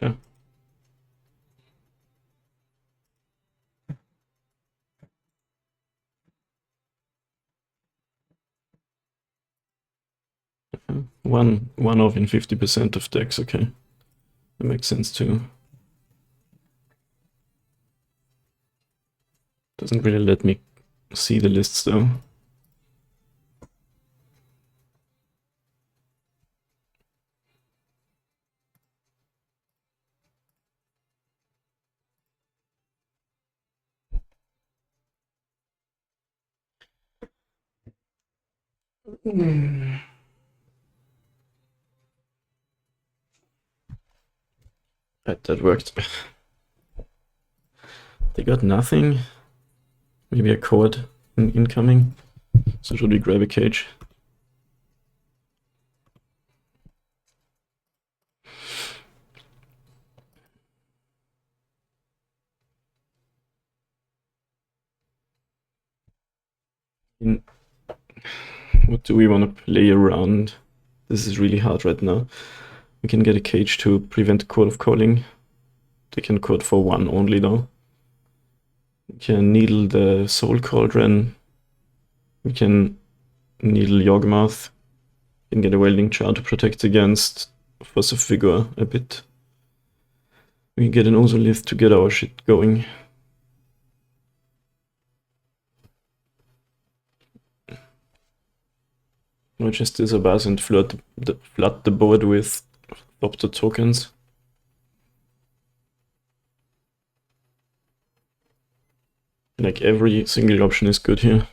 A: Yeah. One off in 50% of decks, okay. That makes sense too. Doesn't really let me see the lists though. Right, that worked. They got nothing. Maybe a chord incoming. So should we grab a cage? What do we want to play around? This is really hard right now. We can get a cage to prevent Court of Calling. They can court for 1 only though. We can needle the Soul Cauldron. We can needle Yawgmoth. We can get a Welding Jar to protect against Force of Vigor a bit. We can get an Ozolith to get our shit going. Or just disabuse and flood the board with Thopter tokens. Like every single option is good here.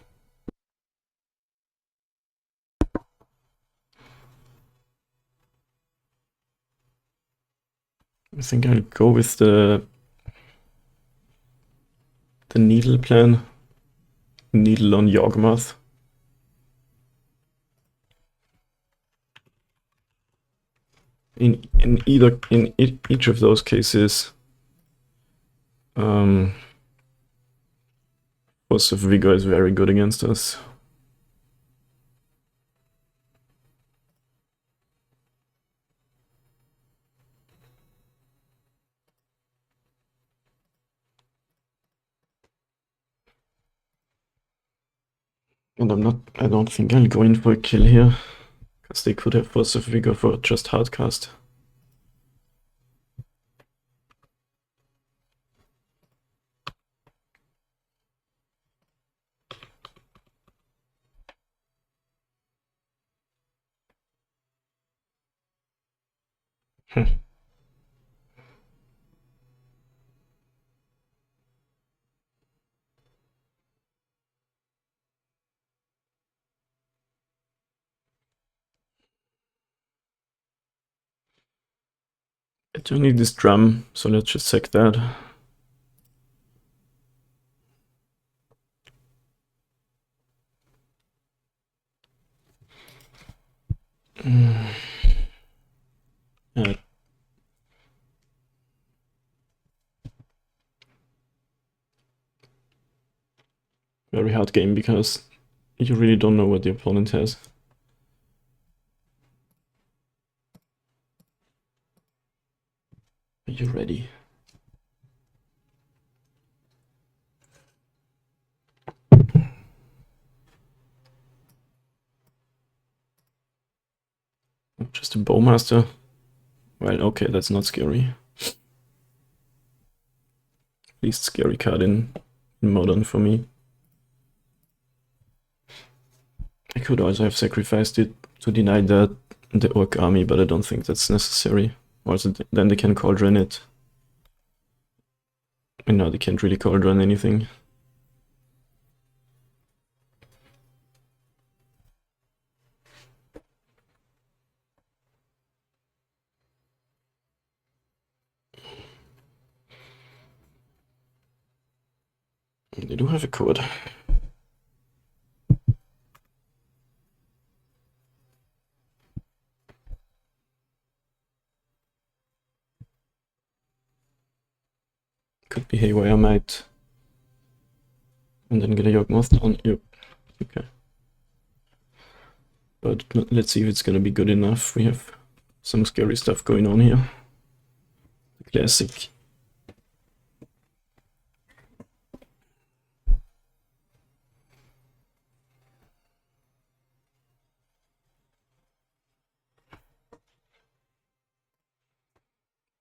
A: I think I'll go with the needle plan. Needle on Yawgmoth. In each of those cases, Force of Vigor is very good against us. And I don't think I'll go in for a kill here, because they could have Force of Vigor for just hardcast. I do need this drum, so let's just sack that. Very hard game because you really don't know what the opponent has. Are you ready? Just a Bowmaster? Well, okay, that's not scary. Least scary card in Modern for me. I could also have sacrificed it to deny the Orc army, but I don't think that's necessary. Also, then they can Cauldron it. And now they can't really Cauldron anything. They do have a code. Could be Haywire Might. And then get a Yawgmoth on. Yep. Okay. But let's see if it's gonna be good enough. We have some scary stuff going on here. Classic.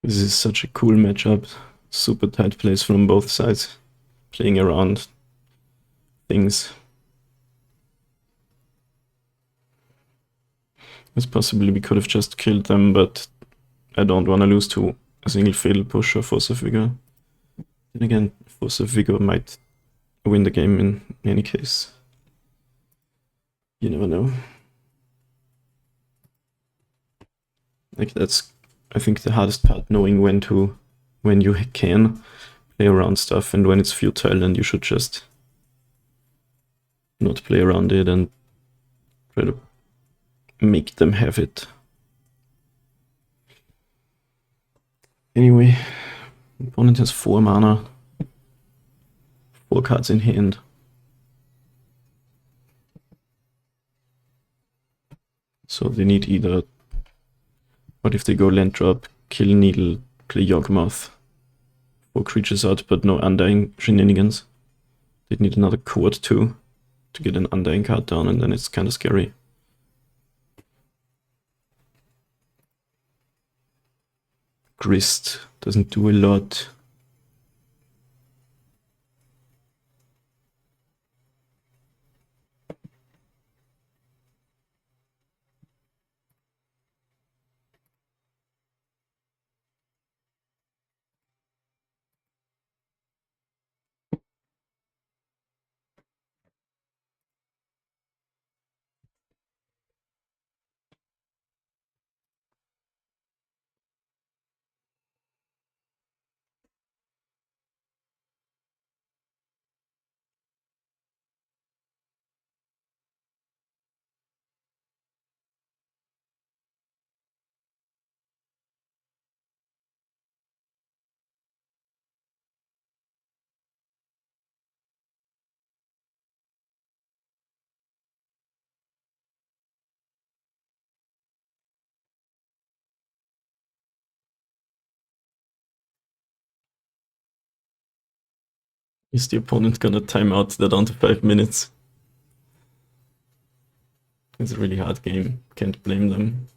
A: This is such a cool matchup. Super tight plays from both sides. Playing around things. This possibly we could have just killed them, but I don't want to lose to a single fatal push or Force of Vigor. Then again, Force of Vigor might win the game in any case. You never know. Like that's, I think, the hardest part, knowing when you can play around stuff and when it's futile and you should just not play around it and try to make them have it. Anyway, opponent has 4 mana, 4 cards in hand. So they need either... What if they go land drop, kill Needle, play Yawgmoth? 4 creatures out, but no Undying shenanigans. They'd need another Court too, to get an Undying card down, and then it's kinda scary. Grist doesn't do a lot. Is the opponent gonna time out that down to 5 minutes? It's a really hard game, can't blame them.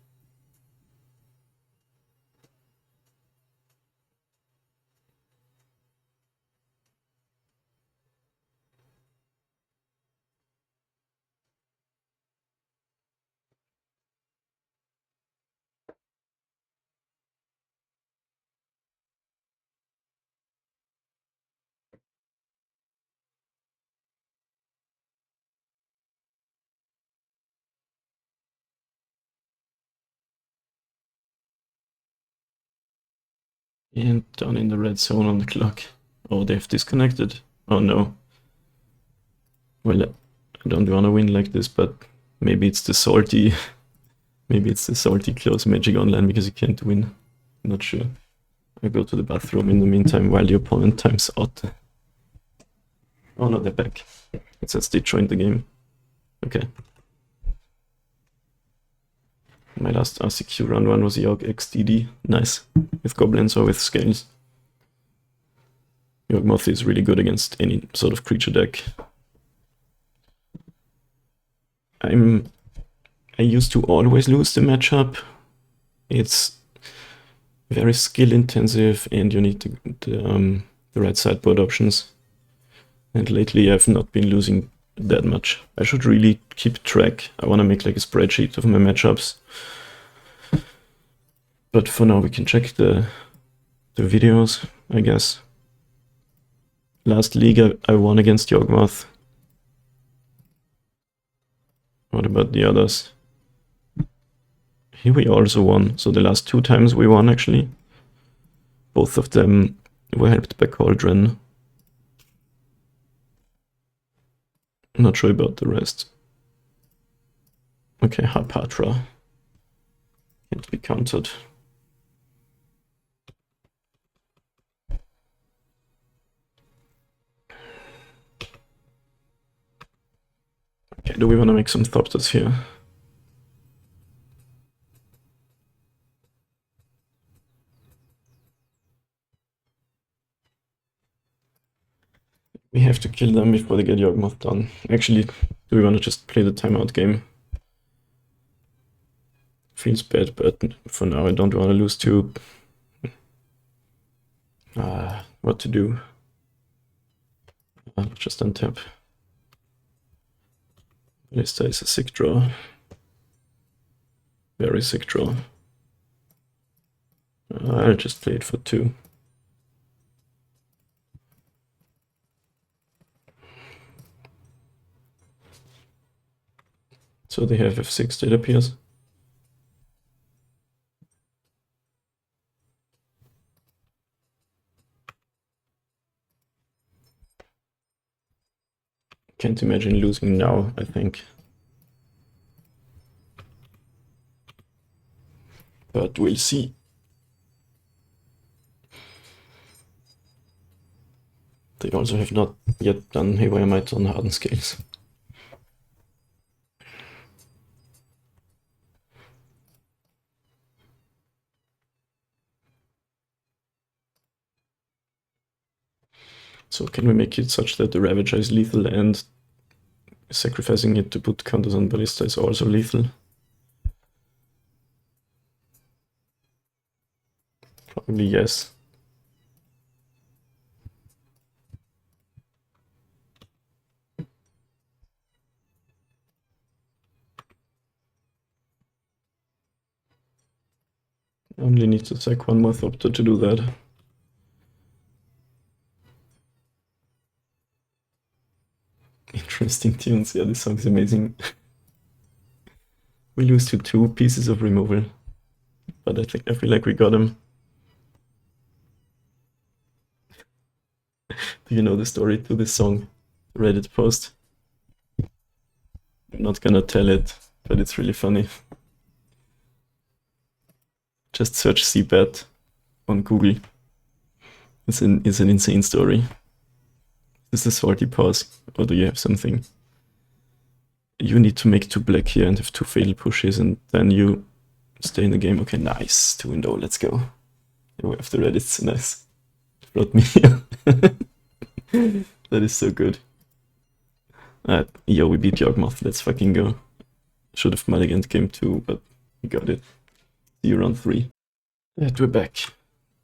A: And down in the red zone on the clock. Oh, they've disconnected. Oh no. Well, I don't want to win like this, but maybe it's the salty... maybe it's the salty close Magic Online because you can't win. Not sure. I'll go to the bathroom in the meantime while the opponent times out. Oh no, they're back. It says they joined the game. Okay. My last RCQ round 1 was Yawg XDD. Nice. With goblins or with scales. Yawgmoth is really good against any sort of creature deck. I used to always lose the matchup. It's very skill intensive and you need the right sideboard options. And lately I've not been losing that much. I should really keep track. I want to make like a spreadsheet of my matchups. But for now we can check the videos, I guess. Last league I won against Yawgmoth. What about the others? Here we also won, so the last 2 times we won actually. Both of them were helped by CAULDRON. Not sure about the rest. Okay, Harpatra. Can't be countered. Okay, do we want to make some Thopters here? We have to kill them before they get Yawgmoth done. Actually, do we want to just play the timeout game? Feels bad, but for now I don't want to lose to... what to do? Just untap. Lista is a sick draw. Very sick draw. I'll just play it for 2. So they have F6, it appears. Can't imagine losing now, I think. But we'll see. They also have not yet done Haywire Might on Hardened Scales. So can we make it such that the Ravager is lethal and sacrificing it to put counters on Ballista is also lethal? Probably yes. I only need to sack one more Thopter to do that. Interesting tunes, yeah, this song is amazing. We lose to 2 pieces of removal, but I feel like we got him. Do you know the story to this song? Reddit post? I'm not gonna tell it, but it's really funny. Just search Seabed on Google. It's an insane story. This is salty pause, or do you have something? You need to make 2 black here and have 2 fatal pushes, and then you stay in the game. Okay, nice. 2-0, let's go. We have the Reddits, nice. Brought me here. That is so good. Yo, we beat Yawgmoth, let's fucking go. Should have mulliganed game 2, but we got it. See you round 3. And we're back.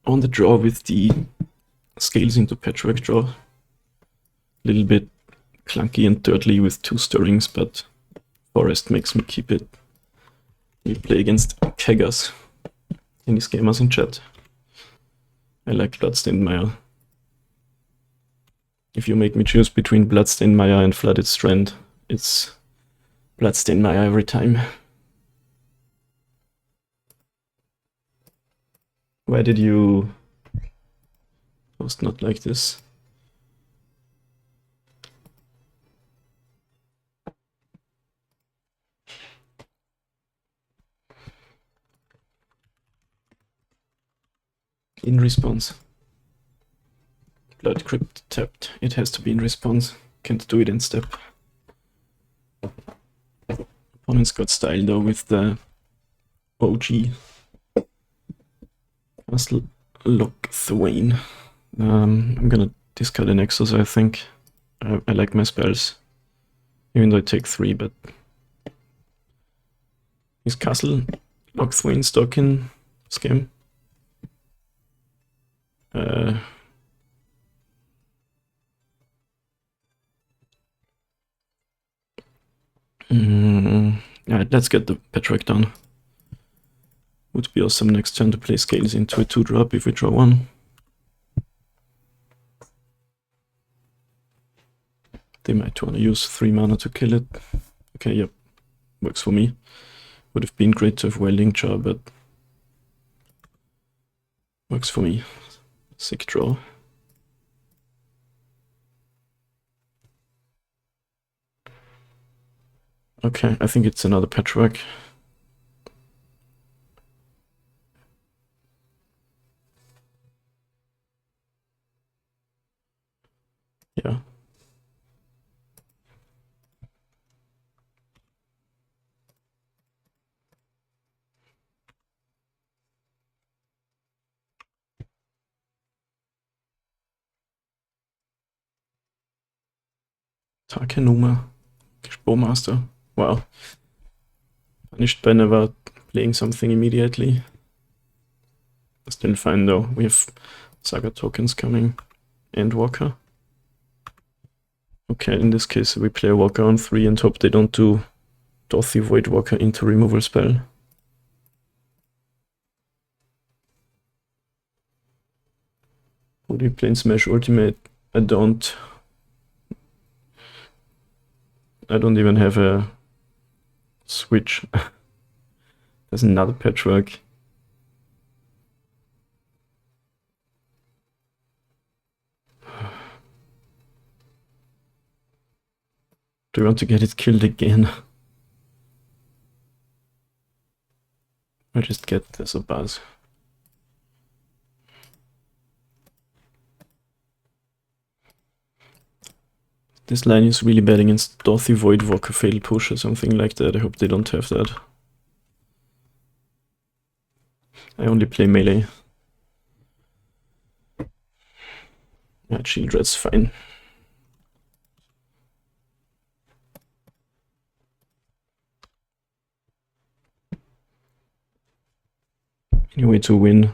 A: On the draw with the Scales into Patchwork draw. A little bit clunky and dirtly with 2 stirrings, but Forest makes me keep it. We play against Keggers. Any scammers in chat? I like Bloodstained Mire. If you make me choose between Bloodstained Mire and Flooded Strand, it's Bloodstained Mire every time. Why did you post not like this? In response. Blood Crypt tapped. It has to be in response. Can't do it in step. Opponent's got style though with the OG. Castle Lock Thwain. I'm gonna discard an Nexus, I think. I like my spells. Even though I take 3, but... Is Castle Lock Thwain stuck in this game? Alright, let's get the Patchwork done. Would be awesome next turn to play Scales into a 2-drop if we draw 1. They might want to use 3 mana to kill it. Okay, yep, works for me. Would have been great to have Welding Jar, but works for me. Sick draw. Okay, I think it's another Patchwork. Yeah. Takenuma, Bowmaster. Wow. Punished by never playing something immediately. Still fine though. We have Saga tokens coming and Walker. Okay, in this case we play Walker on 3 and hope they don't do Dorothy Void Walker into removal spell. Would we play in Smash Ultimate? I don't even have a Switch. There's another Patchwork. Do you want to get it killed again? Or just get this a buzz? This line is really bad against Dorothy Void Walker Fatal Push or something like that. I hope they don't have that. I only play melee. Yeah, Shield Red's fine. Anyway, to win.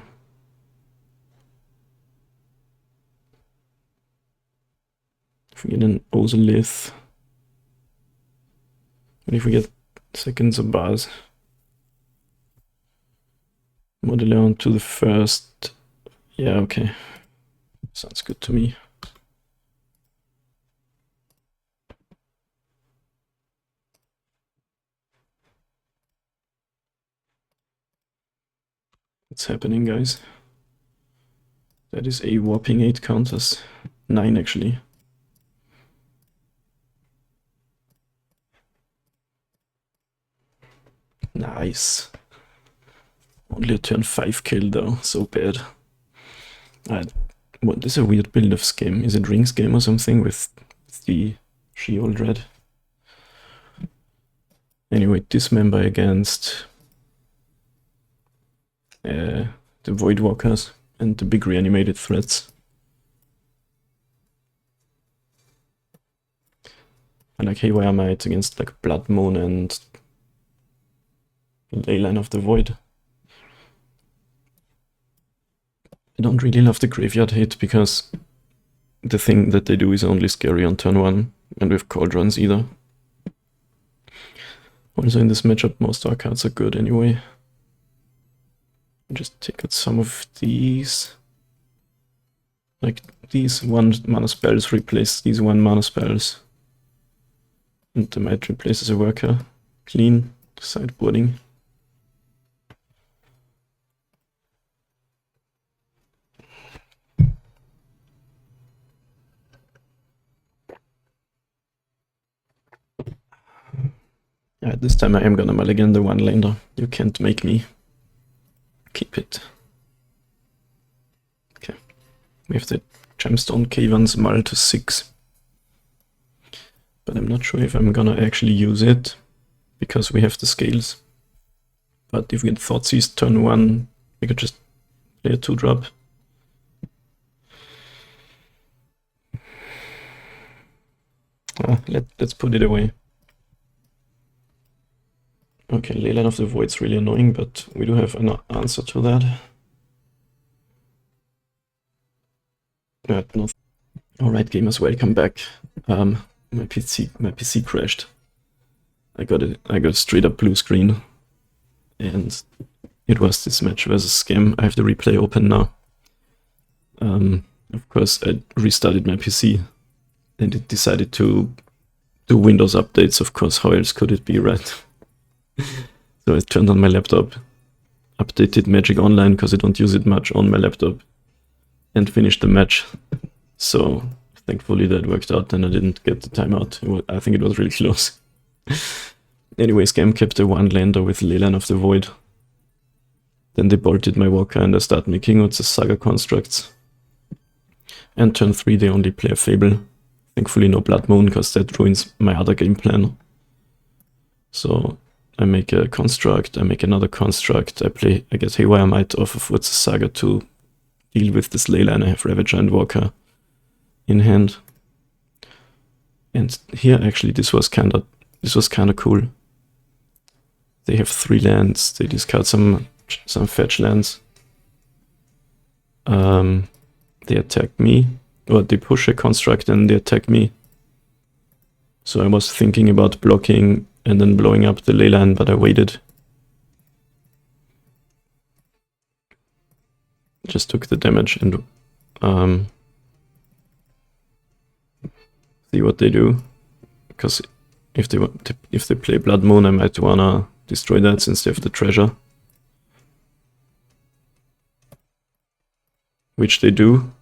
A: If we get an Ozolith. What if we get seconds of bars? Modulator to the first. Yeah, okay. Sounds good to me. What's happening, guys? That is a whopping 8 counters. 9 actually. Nice. Only a turn 5 kill though, so bad. What is a weird build of Scam? Is it Rings Game or something with the She-Old Red? Anyway, Dismember against the Voidwalkers and the big reanimated threats. I like Haywire Might against like Blood Moon and Leyline of the Void. I don't really love the Graveyard hit because the thing that they do is only scary on turn 1 and with Cauldrons either. Also in this matchup most of our cards are good anyway. Just take out some of these. Like these 1 mana spells replace these 1 mana spells. And the Might replaces a worker. Clean sideboarding. Yeah, this time I am gonna mulligan the 1-lander. You can't make me. Keep it. Okay. We have the Gemstone Caverns mull to 6. But I'm not sure if I'm gonna actually use it, because we have the scales. But if we get Thoughtseize turn 1, we could just play a 2-drop. Let's put it away. Okay, Leyline of the Void's really annoying, but we do have an answer to that. No. Alright, gamers, welcome back. My PC crashed. I got a straight up blue screen, and it was this match versus Scam. I have the replay open now. Of course, I restarted my PC, and it decided to do Windows updates. Of course, how else could it be, right? So I turned on my laptop, updated Magic Online because I don't use it much on my laptop, and finished the match. So thankfully that worked out and I didn't get the timeout. I think it was really close. Anyway, Scam kept a 1-lander with Leyline of the Void. Then they bolted my Walker and I start making Utz Saga constructs. And turn 3 they only play a Fable. Thankfully no Blood Moon because that ruins my other game plan. So I make a construct, I make another construct, I get Haywire Might off of Utz Saga to deal with this Leyline. I have Ravager and Walker in hand. And here actually this was kinda cool. They have 3 lands, they discard some fetch lands. They attack me, or they push a construct and they attack me. So I was thinking about blocking and then blowing up the Leyline, but I waited. Just took the damage and see what they do. Because if they play Blood Moon, I might wanna destroy that since they have the treasure. Which they do.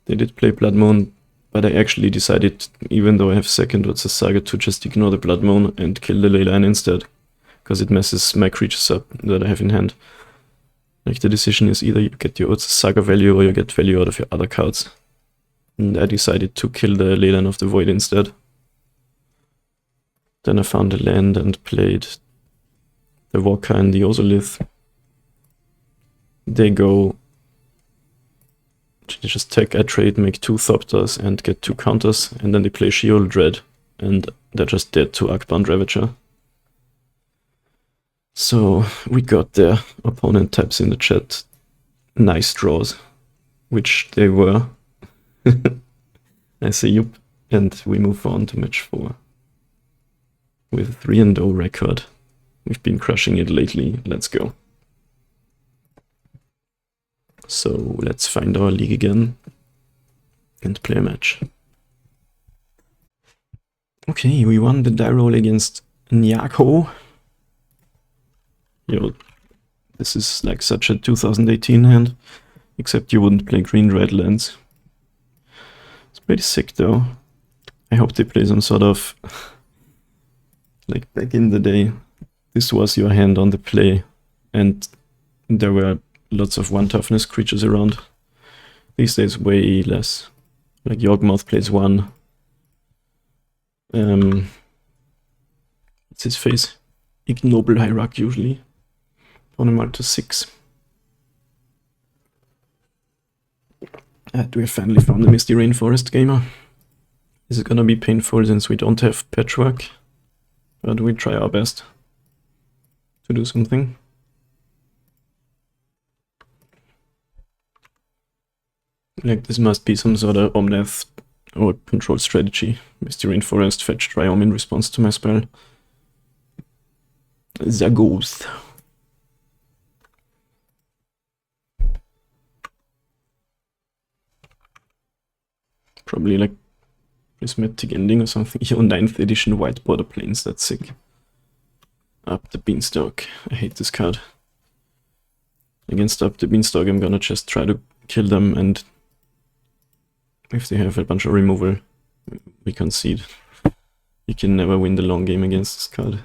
A: They did play Blood Moon, but I actually decided, even though I have second Utz Saga, to just ignore the Blood Moon and kill the Leyline instead. Because it messes my creatures up that I have in hand. Like the decision is either you get your Utz Saga value or you get value out of your other cards. And I decided to kill the Leyline of the Void instead. Then I found a land and played the Walker and the Ozolith. They go they just tech, I trade, make 2 Thopters and get 2 counters, and then they play Sheol Dread, and they're just dead to Arcbound Ravager. So we got their opponent types in the chat nice draws, which they were. I say yup, and we move on to match 4 with a 3-0 record. We've been crushing it lately. Let's go. So let's find our league again and play a match. Okay, we won the die roll against Nyako. Yo, this is like such a 2018 hand, except you wouldn't play green-red lands. It's pretty sick though. I hope they play some sort of, like back in the day, this was your hand on the play, and there were lots of 1 toughness creatures around. These days way less. Like Yawgmoth plays 1. What's his face? Ignoble Hierarch usually. On him out to 6. We have finally found the Misty Rainforest gamer. This is gonna be painful since we don't have Patchwork, but we try our best to do something. Like this must be some sort of Omnath or control strategy. Misty Rainforest, fetch Triome in response to my spell. Zaghost. Probably like prismatic ending or something. Yo, 9th edition white border planes, that's sick. Up the Beanstalk. I hate this card. Against Up the Beanstalk I'm gonna just try to kill them, and if they have a bunch of removal, we concede. You can never win the long game against this card.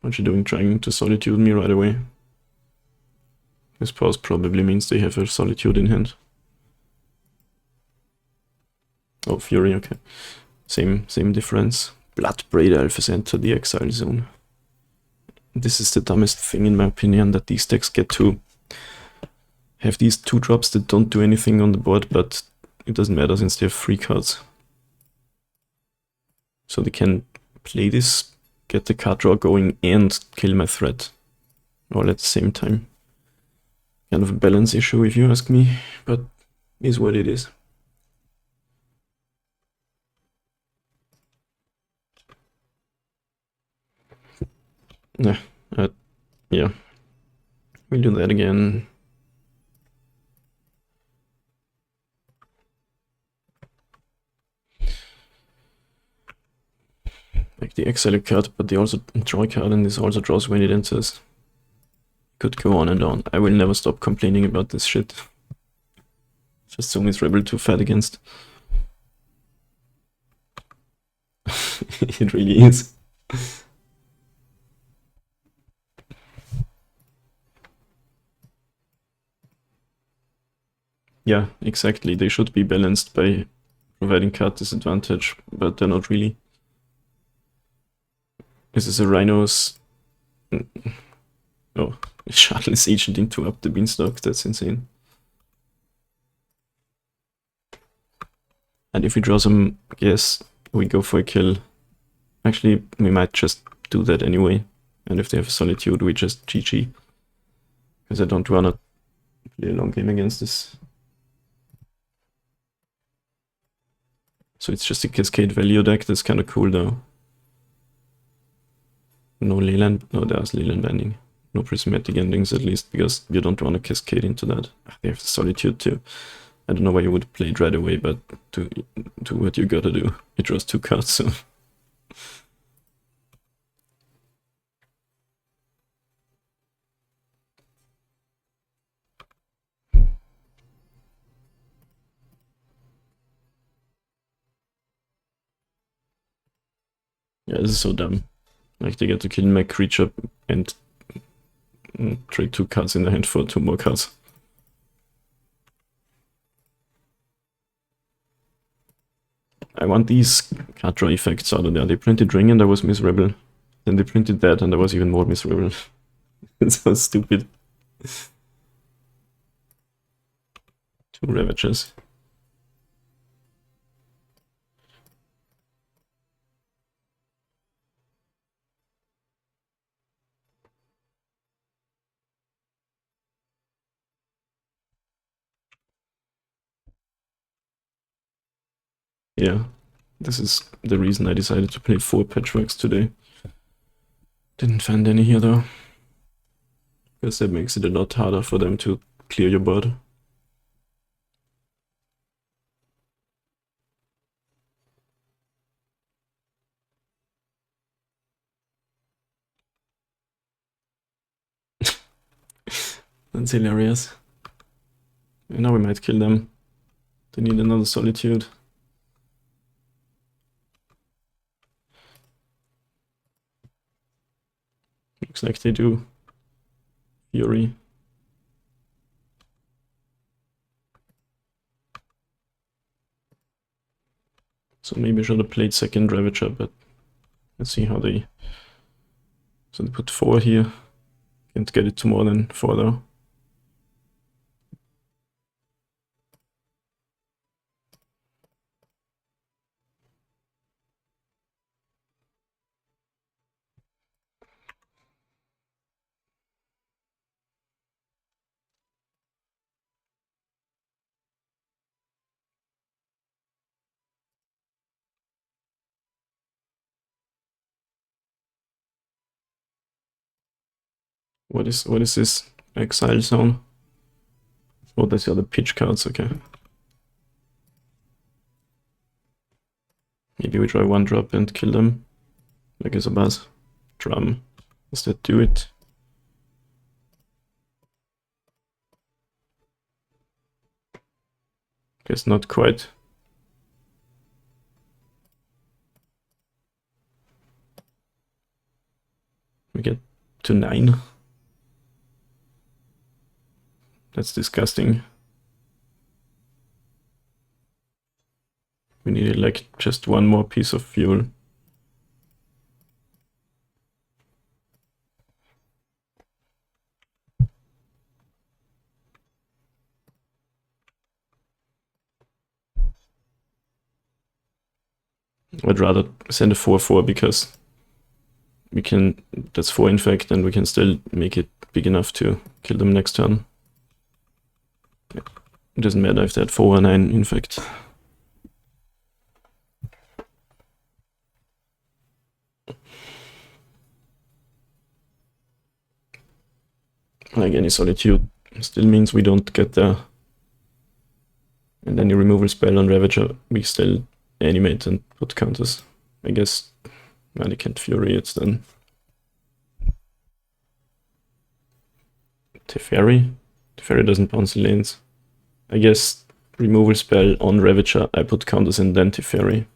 A: What you doing, trying to Solitude me right away? This pause probably means they have a Solitude in hand. Oh, Fury, okay. Same difference. Bloodbraid Elf has entered the exile zone. This is the dumbest thing in my opinion, that these decks get to have these 2 drops that don't do anything on the board, but it doesn't matter since they have 3 cards. So they can play this, get the card draw going, and kill my threat all at the same time. Kind of a balance issue if you ask me, but is what it is. Yeah, we'll do that again. Like the exile card, but they also draw a card, and this also draws when it enters. Could go on and on. I will never stop complaining about this shit. Just so miserable to fight against. It really is. Yeah, exactly. They should be balanced by providing card disadvantage, but they're not really. This is a Rhinos. Oh, Shardless Agent into Up the Beanstalk, that's insane. And if we draw some, yes, we go for a kill. Actually, we might just do that anyway. And if they have a Solitude, we just GG. Because I don't want to play a long game against this. So it's just a Cascade value deck, that's kind of cool though. No Leyland, no, there's Leyland binding. No prismatic endings at least, because you don't want to Cascade into that. They have the Solitude too. I don't know why you would play it right away, but do what you gotta do. It draws 2 cards, so... Yeah, this is so dumb. Like, they get to kill my creature and trade 2 cards in the hand for 2 more cards. I want these card draw effects out of there. They printed Ring and I was miserable. Then they printed that and I was even more miserable. It's so stupid. 2 Ravages. Yeah, this is the reason I decided to play 4 Patchworks today. Didn't find any here though, because that makes it a lot harder for them to clear your board. That's hilarious. And now we might kill them. They need another Solitude. Looks like they do. Fury. So maybe I should have played second Ravager, but let's see how they... So they put 4 here. Can't get it to more than 4 though. What is this exile zone? Oh, that's the other pitch cards, okay. Maybe we try 1-drop and kill them. Like as a buzz. Drum. Does that do it? Guess not quite. We get to 9. That's disgusting. We needed like just 1 more piece of fuel. I'd rather send a 4/4 because we can, that's 4 infect and we can still make it big enough to kill them next turn. It doesn't matter if they had 4 or 9 infect. Like any Solitude still means we don't get there. And any removal spell on Ravager, we still animate and put counters. I guess, well, they can't Fury it then. Teferi? Teferi doesn't bounce lanes. I guess removal spell on Ravager, I put counters and then Teferi.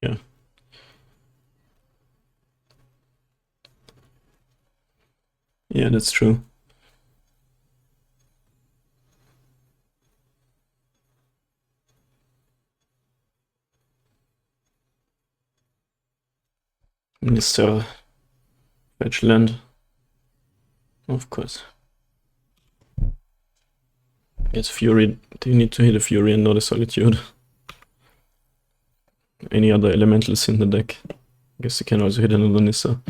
A: Yeah. Yeah, that's true. Mr. Fetchland. Of course. It's Fury. They need to hit a Fury and not a Solitude. Any other elementals in the deck. I guess you can also hit another Nissa.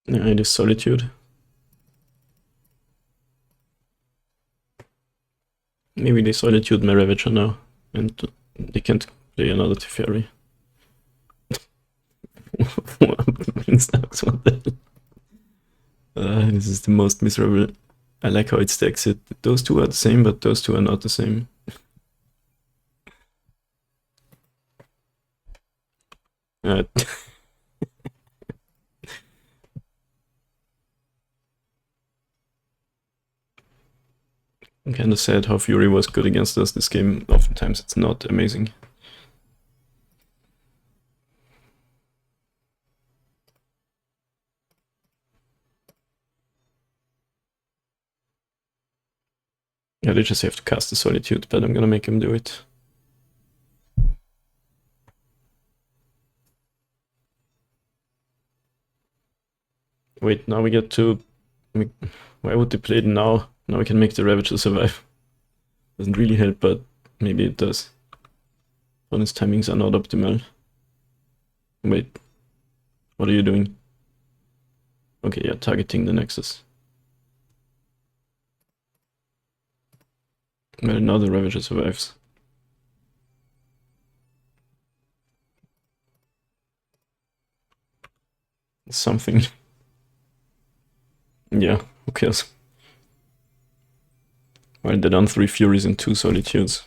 A: Yeah, it is Solitude. Maybe they Solitude my Ravager now, and they can't play another Teferi. This is the most miserable I like how it stacks it. Those two are the same, but those two are not the same. I'm kind of sad how Fury was good against us this game. Oftentimes it's not amazing. Yeah, they just have to cast the Solitude, but I'm gonna make him do it. Wait, now we get to... Why would they play it now? Now we can make the Ravager survive. Doesn't really help, but maybe it does. Bonus timings are not optimal. Wait, what are you doing? Okay, yeah, targeting the Nexus. Well, now the Ravager survives. Something. Yeah, who cares? Well, they're done 3 Furies and 2 Solitudes.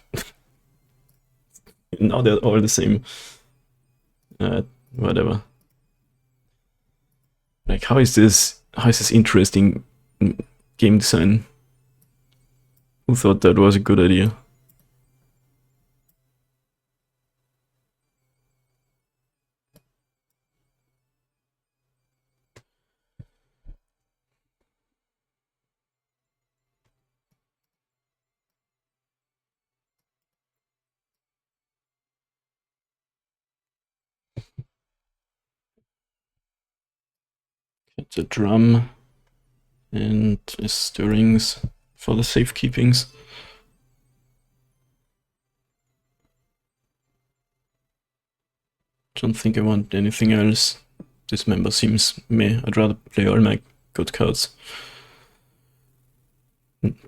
A: Now they're all the same. Whatever. Like, how is this interesting game design? Who thought that was a good idea? Get the drum and stirrings for the safekeepings. Don't think I want anything else. This member seems meh. I'd rather play all my good cards.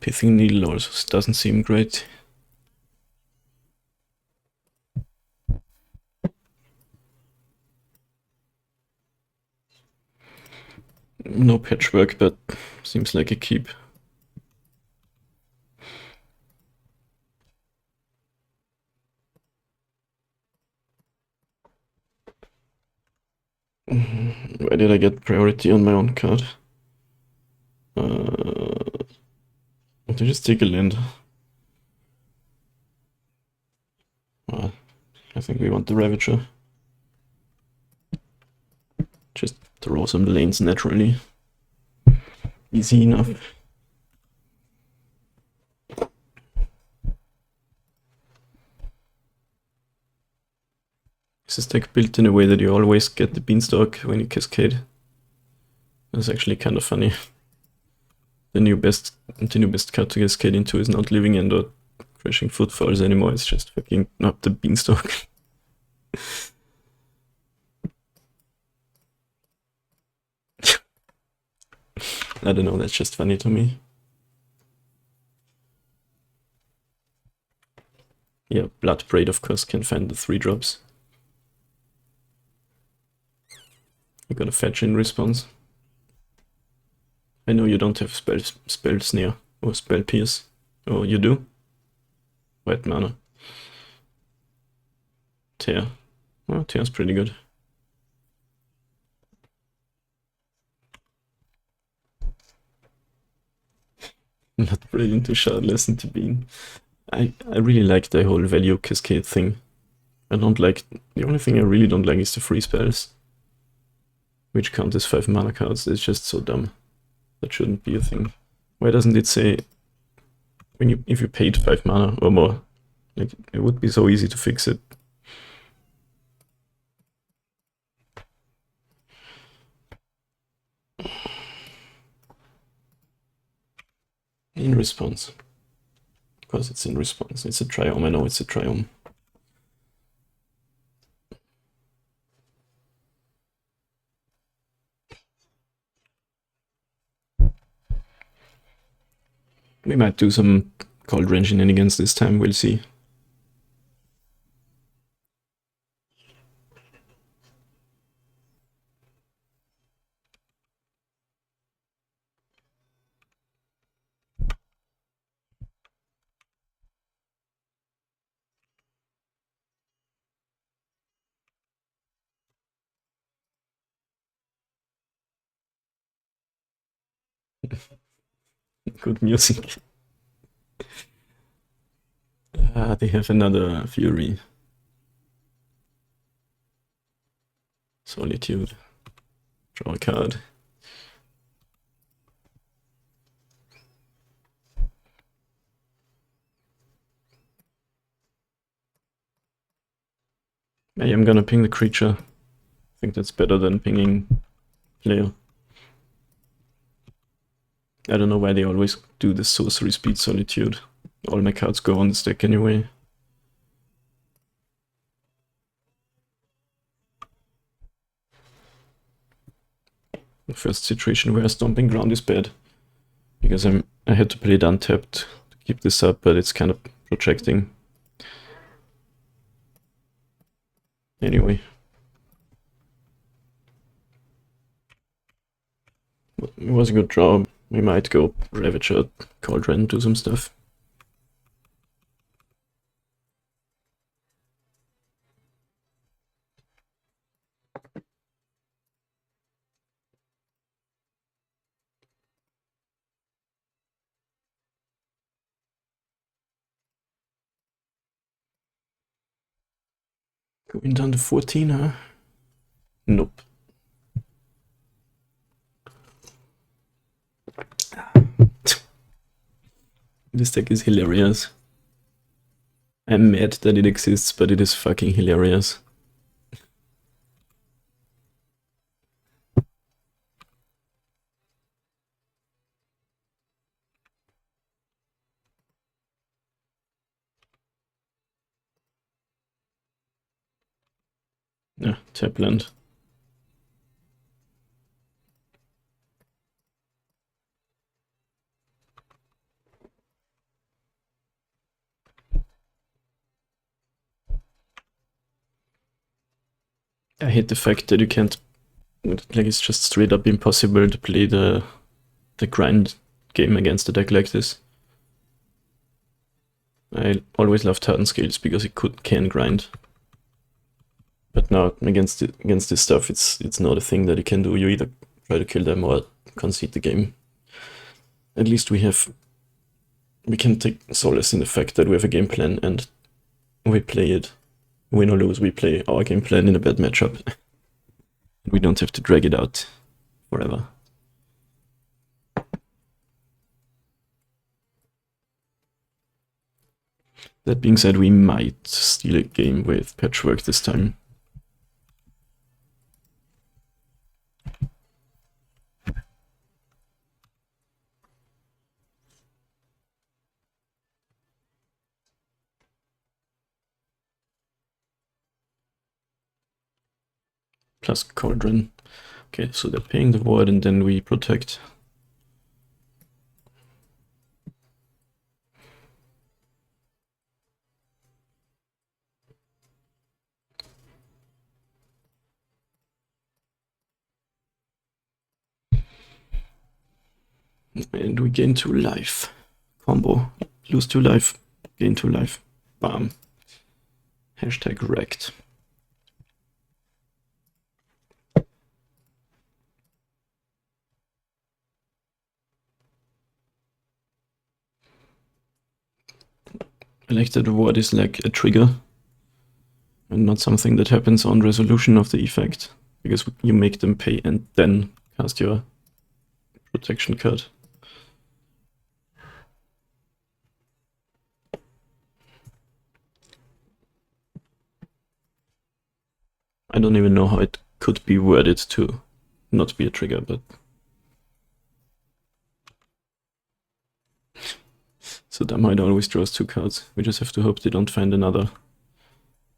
A: Pithing Needle also doesn't seem great. No patchwork, but seems like a keep. Why did I get priority on my own card? To just take a land. Well, I think we want the Ravager. Just throw some lanes naturally. Easy enough. Is this deck built in a way that you always get the Beanstalk when you cascade? That's actually kind of funny. The new best card to cascade into is not Living End or Crashing Footfalls anymore, it's just fucking up the Beanstalk. I don't know, that's just funny to me. Yeah, Blood Braid of course can find the 3 drops. You gotta fetch in response. I know you don't have spell snare or spell pierce. Oh, you do? White mana. Tear. Oh, Tear's pretty good. Not brilliant to Shardless into Bean. I really like the whole value cascade thing. I don't like... The only thing I really don't like is the free spells. Which count as 5 mana cards. It's just so dumb. That shouldn't be a thing. Why doesn't it say... if you paid 5 mana or more? Like, it would be so easy to fix it. In response. Of course it's in response. It's a Triome, I know it's a Triome. We might do some CAULDRON shenanigans this time, we'll see. Good music. They have another Fury. Solitude. Draw a card. I am gonna ping the creature. I think that's better than pinging player. I don't know why they always do this sorcery speed Solitude. All my cards go on this deck anyway. The first situation where Stomping Ground is bad. Because I had to play it untapped to keep this up, but it's kind of projecting. Anyway. It was a good draw. We might go Ravager, CAULDRON, do some stuff. Going down to 14, huh? Nope. This deck is hilarious. I'm mad that it exists, but it is fucking hilarious. Yeah, tap land. I hate the fact that you can't, like, it's just straight up impossible to play the grind game against a deck like this. I always loved Hardened Scales because it can grind. But now against this stuff, it's not a thing that you can do. You either try to kill them or concede the game. At least we can take solace in the fact that we have a game plan and we play it. Win or lose, we play our game plan in a bad matchup. We don't have to drag it out forever. That being said, we might steal a game with Patchwork this time. Plus CAULDRON. Okay, so they're paying the void and then we protect. And we gain 2 life. Combo. Lose 2 life, gain 2 life. Bam. Hashtag wrecked. I like that the ward is like a trigger and not something that happens on resolution of the effect, because you make them pay and then cast your protection card. I don't even know how it could be worded to not be a trigger, but... So Damhide always draws 2 cards. We just have to hope they don't find another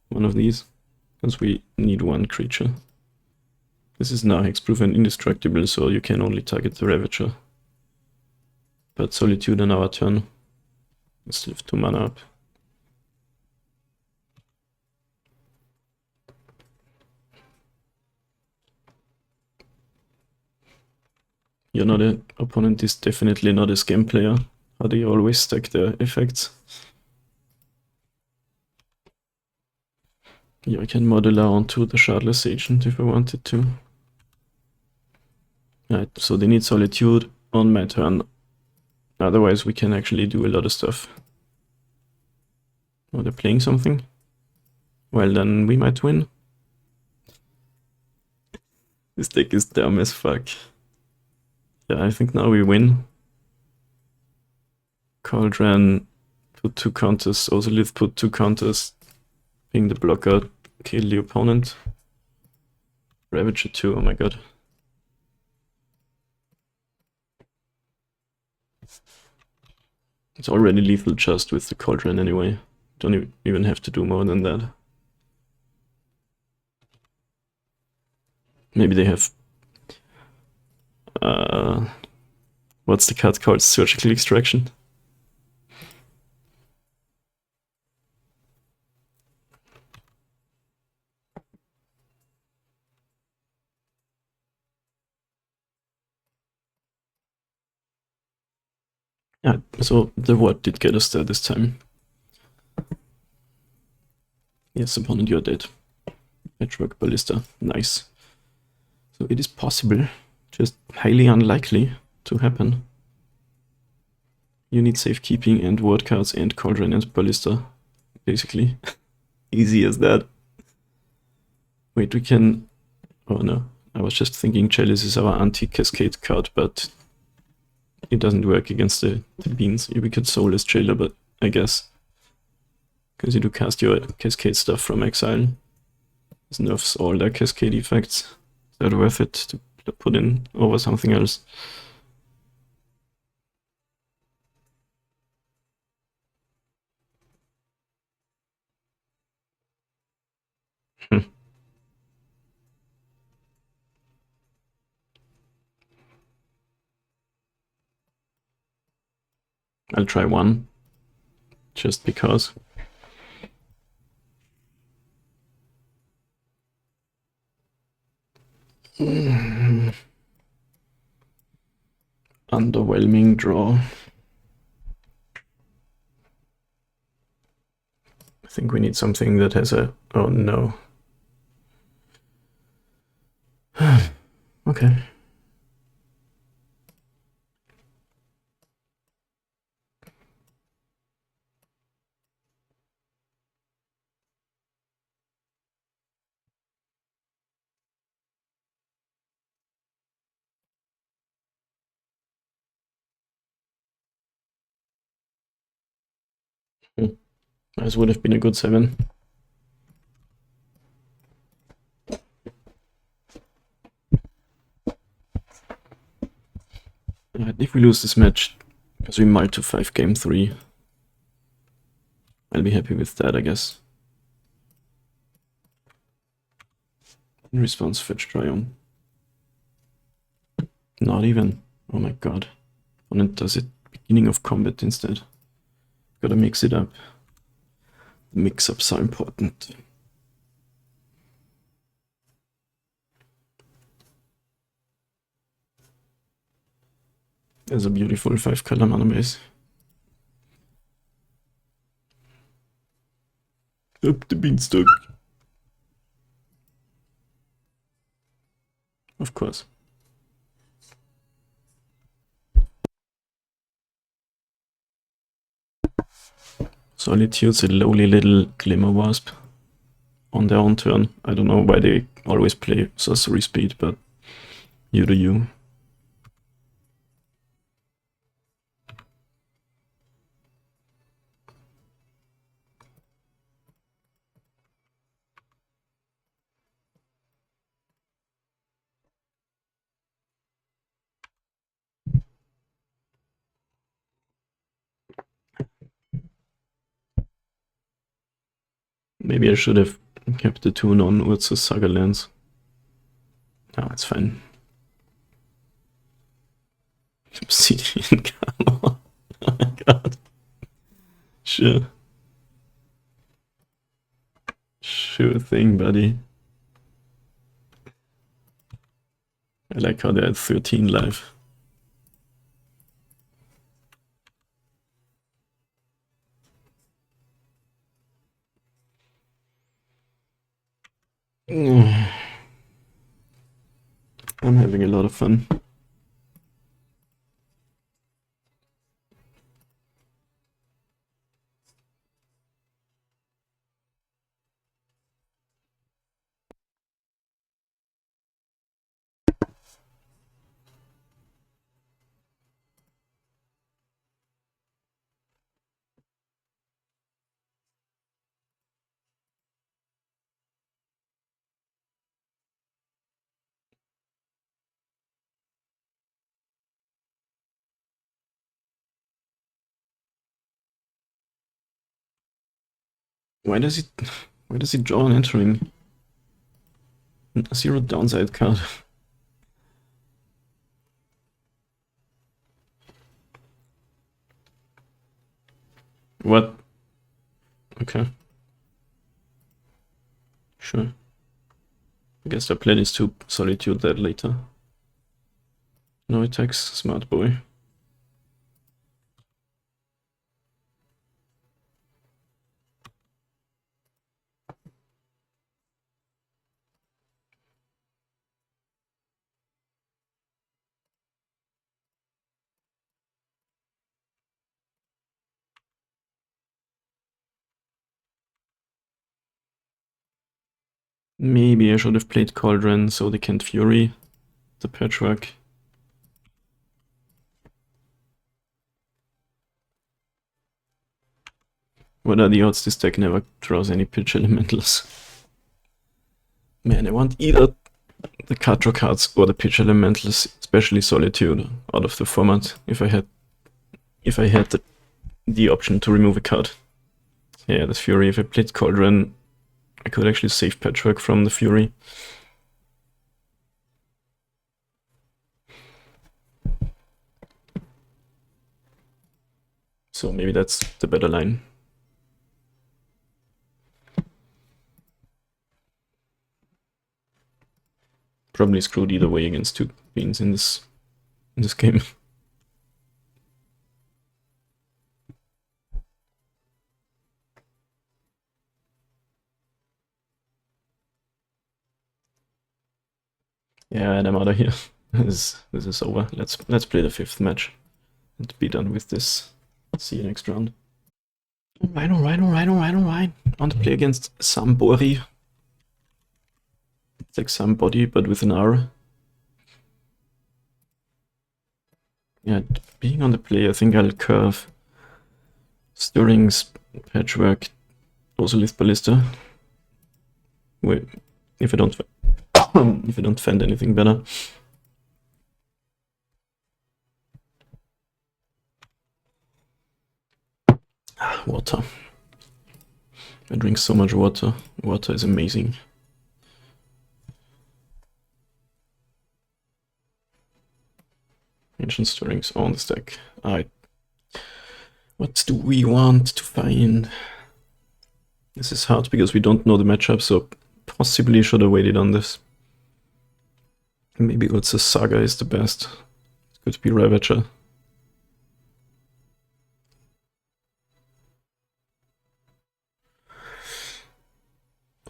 A: one of these, because we need 1 creature. This is now hexproof and indestructible, so you can only target the Ravager. But Solitude on our turn. Let's live 2 mana up. You're not an opponent is definitely not a scam player. How do you always stack their effects? Yeah, I can modular onto the Shardless Agent if I wanted to. Right, so they need Solitude. on my turn. Otherwise we can actually do a lot of stuff. Oh, they're playing something? Well, then we might win. This deck is dumb as fuck. Yeah, I think now we win. CAULDRON put 2 counters, Ozolith put 2 counters, being the blocker, kill the opponent. Ravager 2, oh my god. It's already lethal just with the CAULDRON anyway. Don't even have to do more than that. Maybe they have... what's the card called? Surgical Extraction? Yeah, so the ward did get us there this time. Yes, opponent, you're dead. Patchwork Ballista, nice. So it is possible, just highly unlikely to happen. You need safekeeping and ward cards and CAULDRON and Ballista, basically. Easy as that. Wait, we can... Oh no, I was just thinking Chalice is our anti-Cascade card, but it doesn't work against the beans. We could Soulless Jailer, but I guess because you do cast your Cascade stuff from exile. This nerfs all their Cascade effects. Is that worth it to put in over something else? I'll try one, just because. Underwhelming draw. I think we need something that has a... Oh no. Okay. This would have been a good 7. If we lose this match, because we might to 5 game 3, I'll be happy with that, I guess. In response, fetch Triumph. Not even. Oh my god. Opponent does it beginning of combat instead. Gotta mix it up. Mix-ups are important. There's a beautiful 5-color mana base. Up the beanstalk. Of course. Solitude's a lowly little Glimmer Wasp on their own turn. I don't know why they always play sorcery speed, but you do you. Maybe I should have kept the tune on Urza's Saga Lands. No, it's fine. Obsidian Camo. Oh my god. Sure. Sure thing, buddy. I like how they're at 13 life. I'm having a lot of fun. Why does he draw an entering? Zero downside card. What? Okay. Sure. I guess the plan is to solitude that later. No attacks, smart boy. Maybe I should have played Cauldron so they can't Fury the Patchwork. What are the odds this deck never draws any pitch elementals? Man, I want either the card draw cards or the pitch elementals, especially Solitude, out of the format. If I had the option to remove a card. Yeah, this Fury. If I played Cauldron, I could actually save Patchwork from the Fury. So maybe that's the better line. Probably screwed either way against two beans in this game. Yeah, and I'm out of here. This is over. Let's play the 5th match and be done with this. See you next round. Alright. On to play against Sambori. It's like somebody, but with an R. Yeah, being on the play, I think I'll curve Stirrings, Patchwork, also Lith Ballista. Wait, if I don't find anything better. Water. I drink so much water. Water is amazing. Ancient Stirrings on the stack. Alright. What do we want to find? This is hard because we don't know the matchup, so possibly should have waited on this. Maybe Urza Saga is the best. It could be Ravager.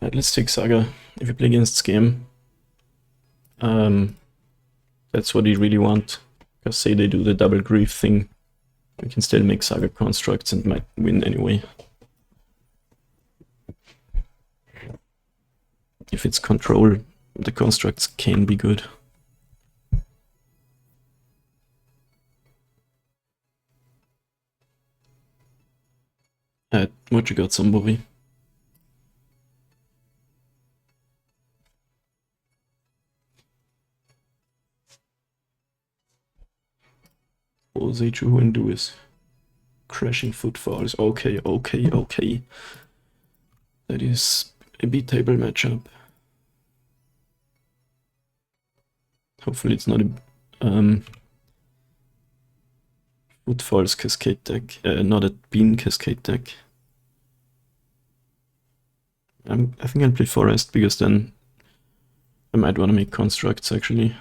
A: Alright, let's take Saga. If you play against Scam, that's what you really want. Because say they do the double grief thing, we can still make Saga constructs and might win anyway. If it's control, the constructs can be good. What you got, somebody? Osechu and do is crashing footfalls. Okay. That is a B-table matchup. Hopefully it's not a Footfalls Cascade deck, not a Bean-Cascade deck. I think I'll play Forest because then I might want to make constructs actually.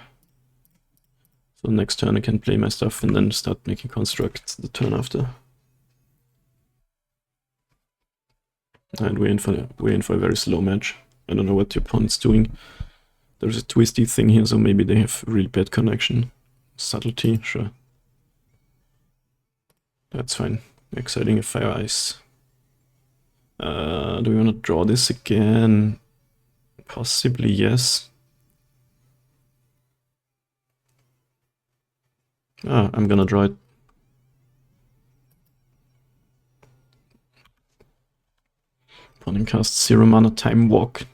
A: So next turn I can play my stuff and then start making constructs the turn after. And we're in for a very slow match. I don't know what your opponent's doing. There's a twisty thing here, so maybe they have really bad connection. Subtlety, sure. That's fine. Exciting a Fire Ice. Do we want to draw this again? Possibly, yes. I'm gonna draw it. Opponent casts 0 mana Time Walk.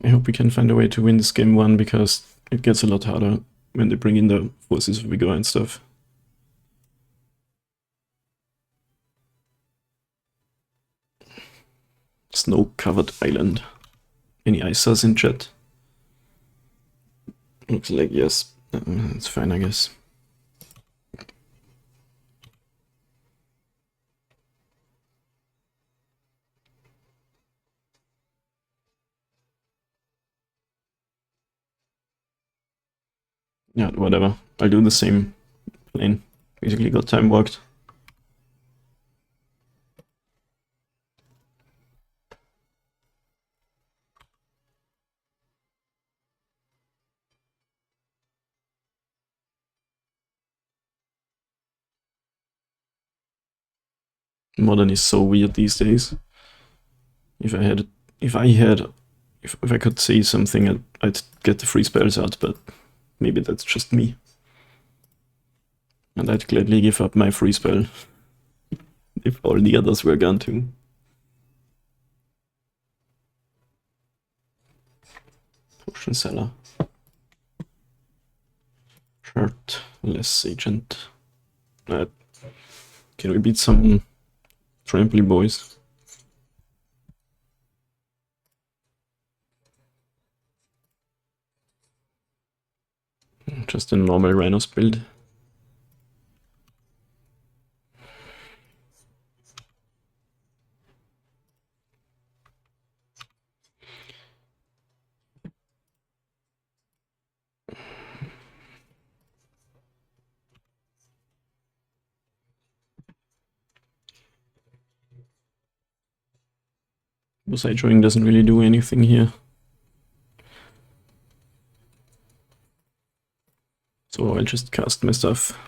A: I hope we can find a way to win this game 1 because it gets a lot harder when they bring in the forces of vigor and stuff. Snow-covered island. Any ISAs in chat? Looks like yes. That's fine, I guess. Yeah, whatever. I'll do the same plane. Basically got time walked. Modern is so weird these days. If I could say something, I'd get the free spells out, but maybe that's just me. And I'd gladly give up my free spell if all the others were gone too. Potion seller. Shirt, less agent. Can we beat some tramply boys? Just a normal Rhinos build. Side drawing doesn't really do anything here. So I'll just cast my stuff.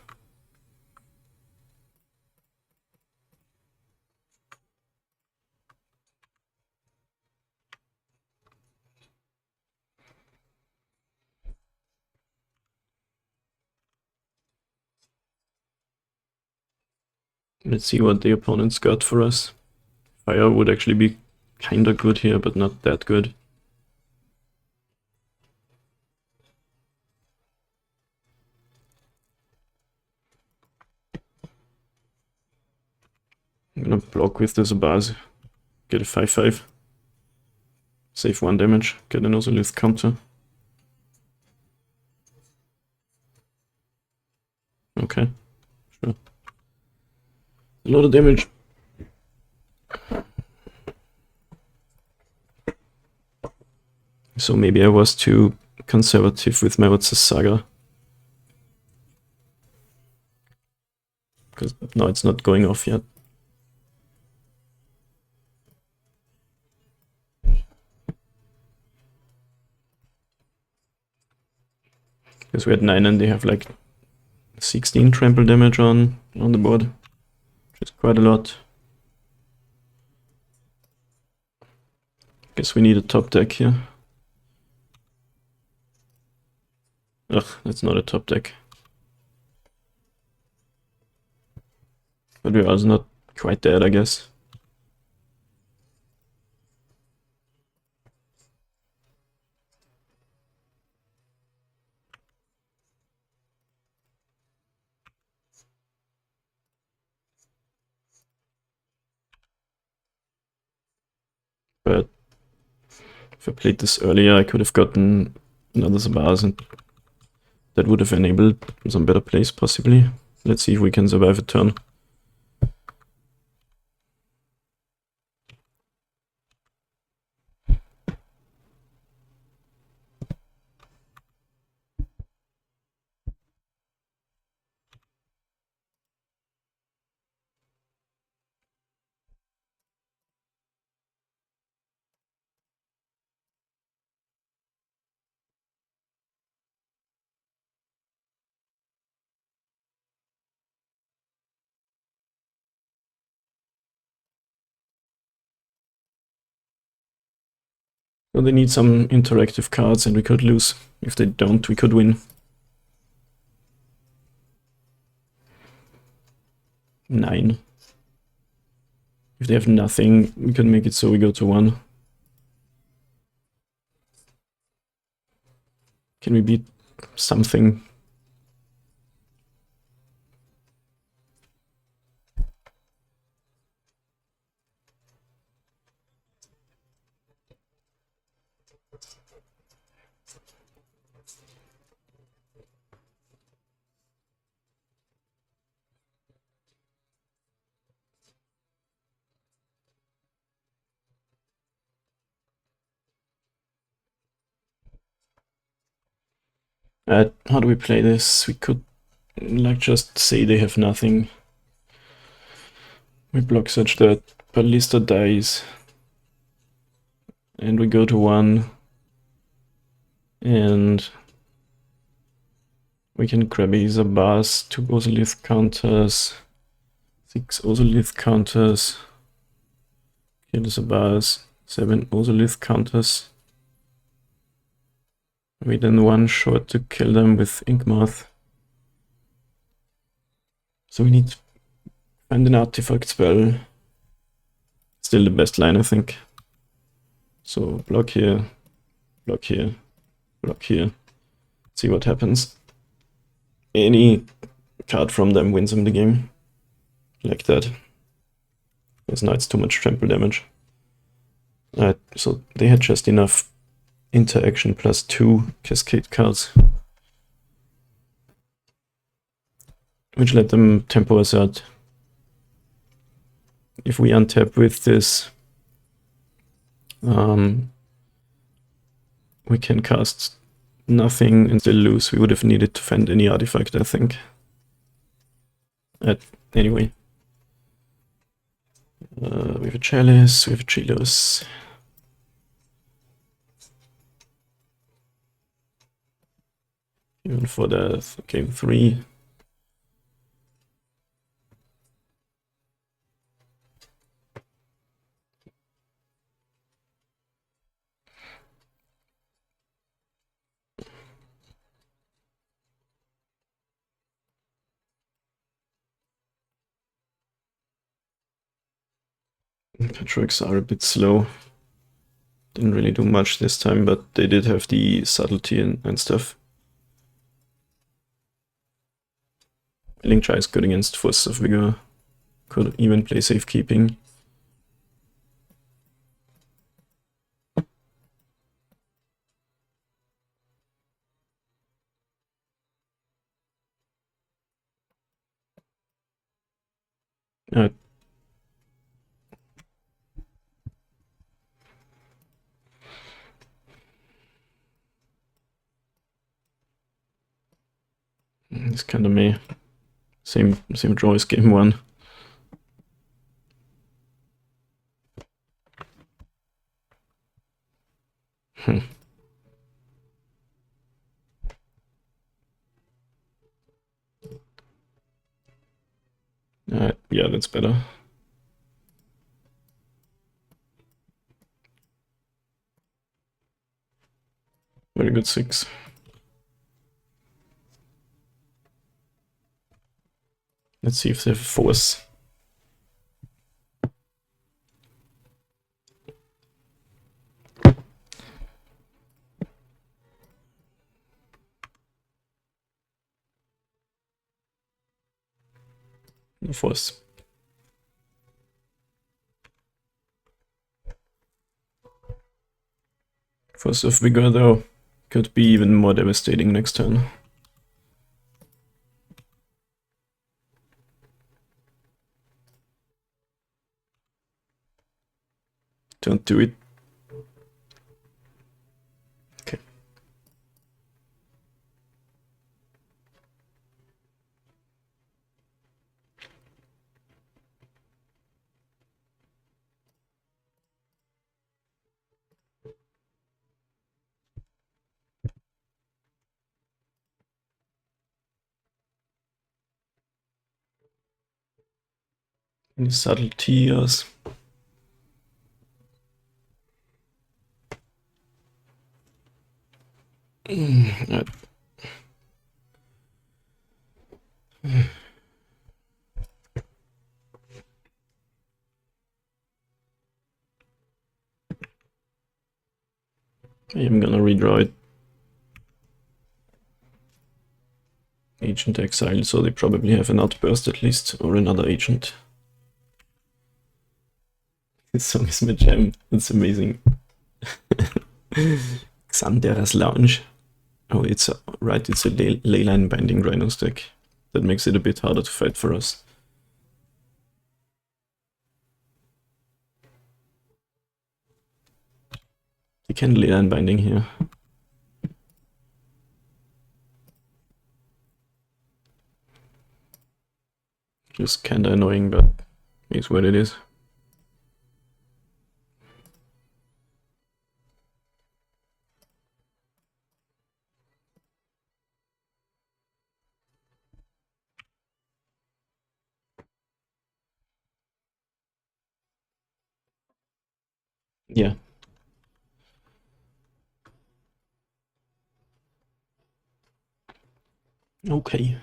A: Let's see what the opponent's got for us. Fire would actually be kinda good here, but not that good. I'm gonna block with the Zabaz. Get a 5/5. Save 1 damage. Get an Ozolith counter. Okay, sure. A lot of damage. So maybe I was too conservative with my Otsa Saga. Because no, it's not going off yet. Because we had 9 and they have like 16 trample damage on the board. Which is quite a lot. Guess we need a top deck here. Ugh, that's not a top deck. But we're also not quite dead, I guess. But if I played this earlier, I could have gotten another Zabaz and that would have enabled some better plays, possibly. Let's see if we can survive a turn. So they need some interactive cards and we could lose. If they don't, we could win. 9. If they have nothing, we can make it so we go to 1. Can we beat something? How do we play this? We could like just say they have nothing. We block such that Ballista dies. And we go to 1. And we can grab a Zabaz, 2 Ozolith counters, 6 Ozolith counters, kill Zabaz, 7 Ozolith counters. We then one shot to kill them with Yawgmoth. So we need to find an artifact spell. Still the best line, I think. So block here, block here, block here. See what happens. Any card from them wins him the game. Like that. Because now it's too much trample damage. So they had just enough interaction plus 2 cascade cards, which let them tempo us out. If we untap with this, we can cast nothing and still lose. We would have needed to find any artifact, I think. Anyway. We have a Chalice, we have a Chilos. Even for the game 3. Patchworks are a bit slow. Didn't really do much this time, but they did have the subtlety and stuff. Link Try is good against Force of Vigor. Could even play safekeeping. It's kind of me. Same draw as game 1. Yeah, that's better. Very good 6. Let's see if they have Force. No Force. Force of Vigor, though, could be even more devastating next turn. Don't do it. Okay. Any subtleties? Right. I'm gonna redraw it. Agent exile, so they probably have an outburst at least, or another agent. This song is my jam. It's amazing. Xandera's Lounge. Oh, it's right. It's a leyline binding Rhinos deck. That makes it a bit harder to fight for us. You can leyline binding here. Just kinda annoying, but it's what it is. Yeah. Okay.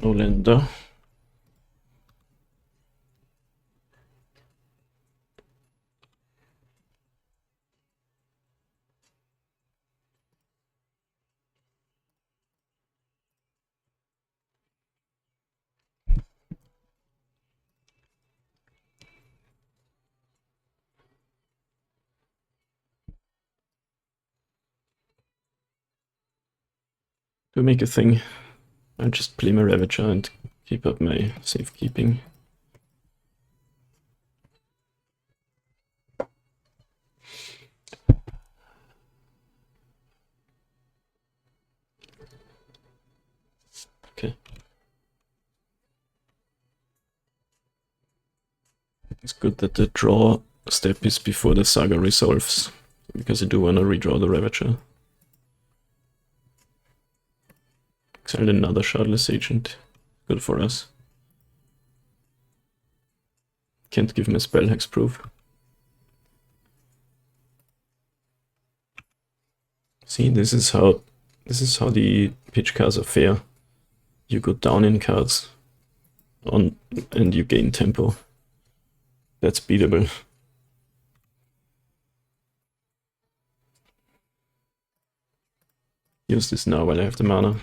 A: No länder. To make a thing, I'll just play my Ravager and keep up my safekeeping. Okay. It's good that the draw step is before the Saga resolves, because I do want to redraw the Ravager. Exiled another Shardless Agent. Good for us. Can't give him a spell hexproof. See, this is how the pitch cards are fair. You go down in cards on and you gain tempo. That's beatable. Use this now while I have the mana.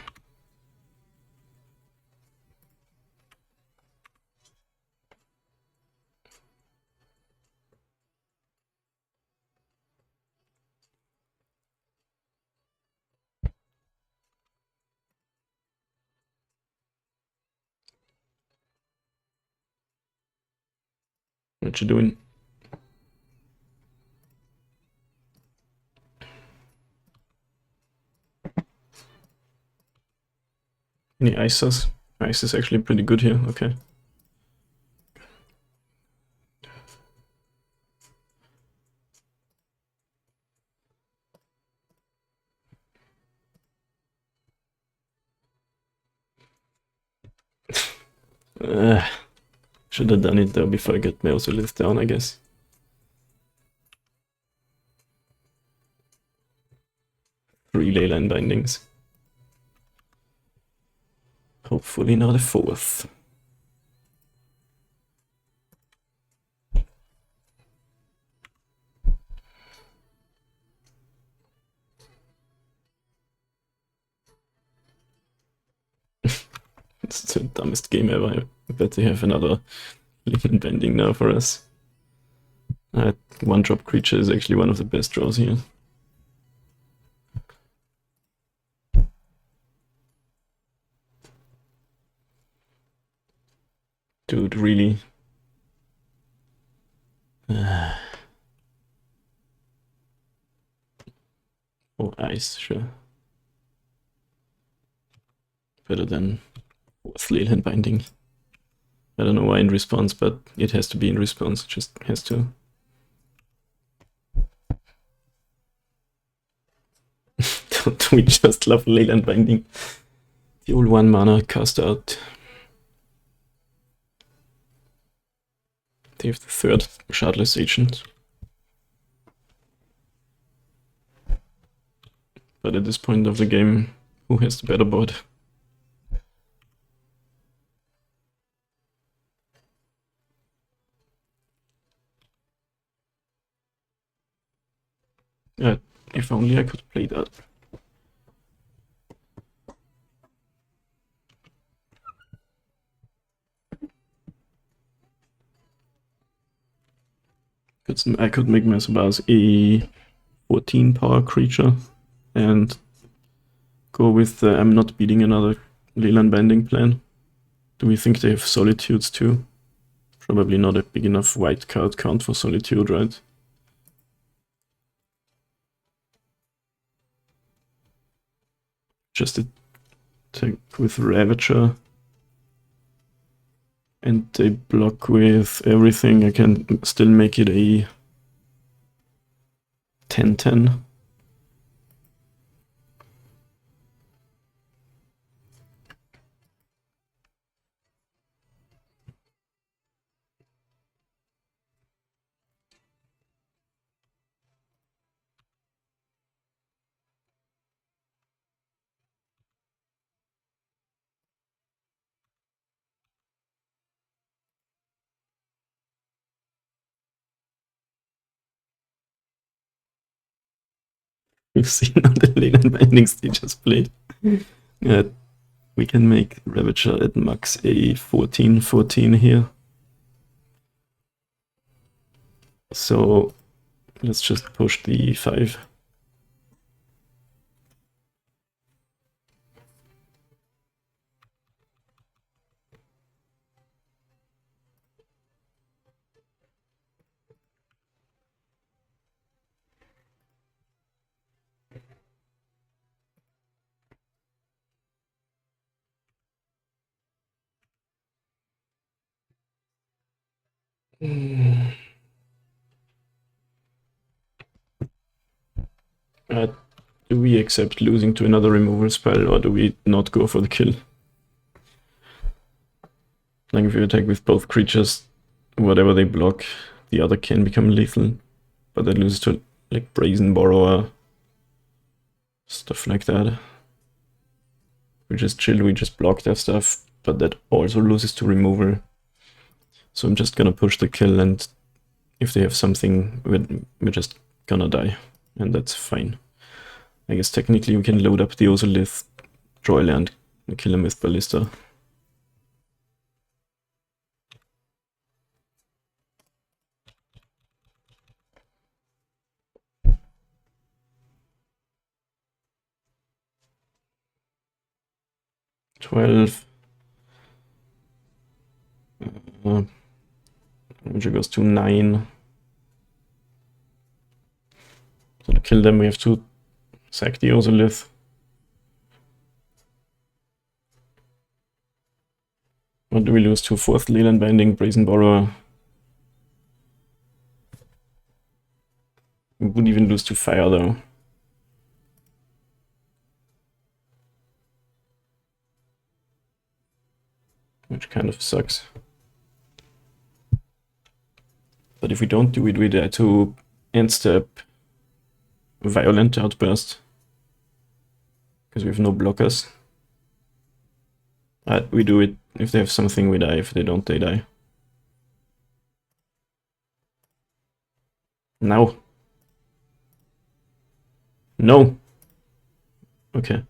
A: What you doing? Any Ices? Ice is actually pretty good here, okay. Should have done it though before I get my Ozolith down, I guess. Three Leyline bindings. Hopefully not a fourth. It's the dumbest game ever. I bet they have another Leyline binding now for us. One drop creature is actually one of the best draws here. Dude, really? Oh, Ice, sure. Better than fourth Leyline binding. I don't know why in response, but it has to be in response. It just has to. Don't we just love Leyline binding? The old 1 mana cast out. They have the third Shardless Agent. But at this point of the game, who has the better board? If only I could play that. I could make Mesabaz a 14 power creature and go with I'm not beating another Leyline binding plan. Do we think they have Solitudes too? Probably not a big enough white card count for Solitude, right? just attack with Ravager. And they block with everything. I can still make it a 10-10. We've seen on the lane and bindings they just played. We can make Ravager at max a 14-14 here. So let's just push the 5. Do we accept losing to another removal spell, or do we not go for the kill? Like if you attack with both creatures, whatever they block, the other can become lethal, but that loses to like Brazen Borrower, stuff like that. We just chill, we just block their stuff, but that also loses to removal. So I'm just gonna push the kill, and if they have something, we're just gonna die, and that's fine. I guess technically we can load up the Ozolith, draw a land, and kill him with Ballista. Which goes to 9. So to kill them we have to sack the Ozolith. What do we lose to? 4th Leyland Binding, Brazen Borrower. We would even lose to Fire though. Which kind of sucks. But if we don't do it, we die to end step Violent Outburst. Because we have no blockers. We do it. If they have something, we die. If they don't, they die. Now. No. Okay.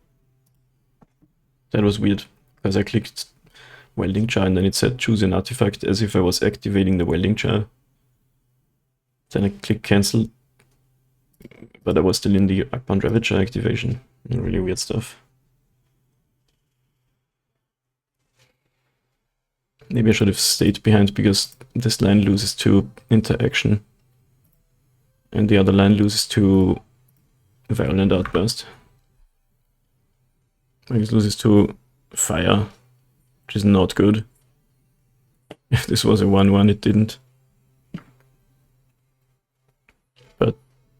A: That was weird. Because I clicked Welding Jar and then it said choose an artifact as if I was activating the Welding Jar. Then I clicked cancel. But I was still in the Arcbound Ravager activation. Really weird stuff. Maybe I should have stayed behind because this line loses to interaction. And the other line loses to Violent Outburst. I guess loses to Fire, which is not good. If this was a 1-1, it didn't. But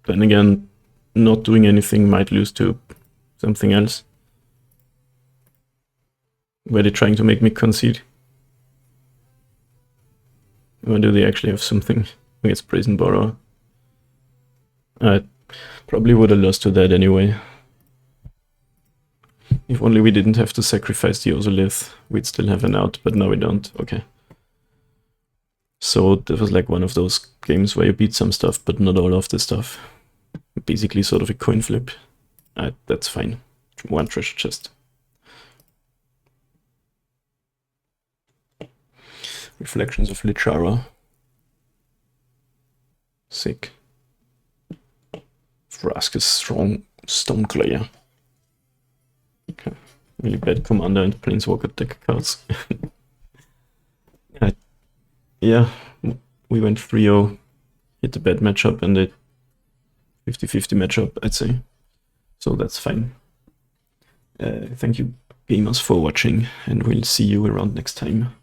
A: then again, not doing anything might lose to something else. Were they trying to make me concede? Or do they actually have something against Brazen Borrower? I probably would have lost to that anyway. If only we didn't have to sacrifice the Ozolith, we'd still have an out, but now we don't. Okay. So that was like one of those games where you beat some stuff, but not all of the stuff. Basically sort of a coin flip. That's fine. 1 treasure chest. Reflections of Lichara. Sick. Vraska's strong Stoneclayer. Okay. Really bad commander and Planeswalker deck cards. Yeah, we went 3-0. Hit a bad matchup and a 50-50 matchup, I'd say. So that's fine. Thank you gamers for watching, and we'll see you around next time.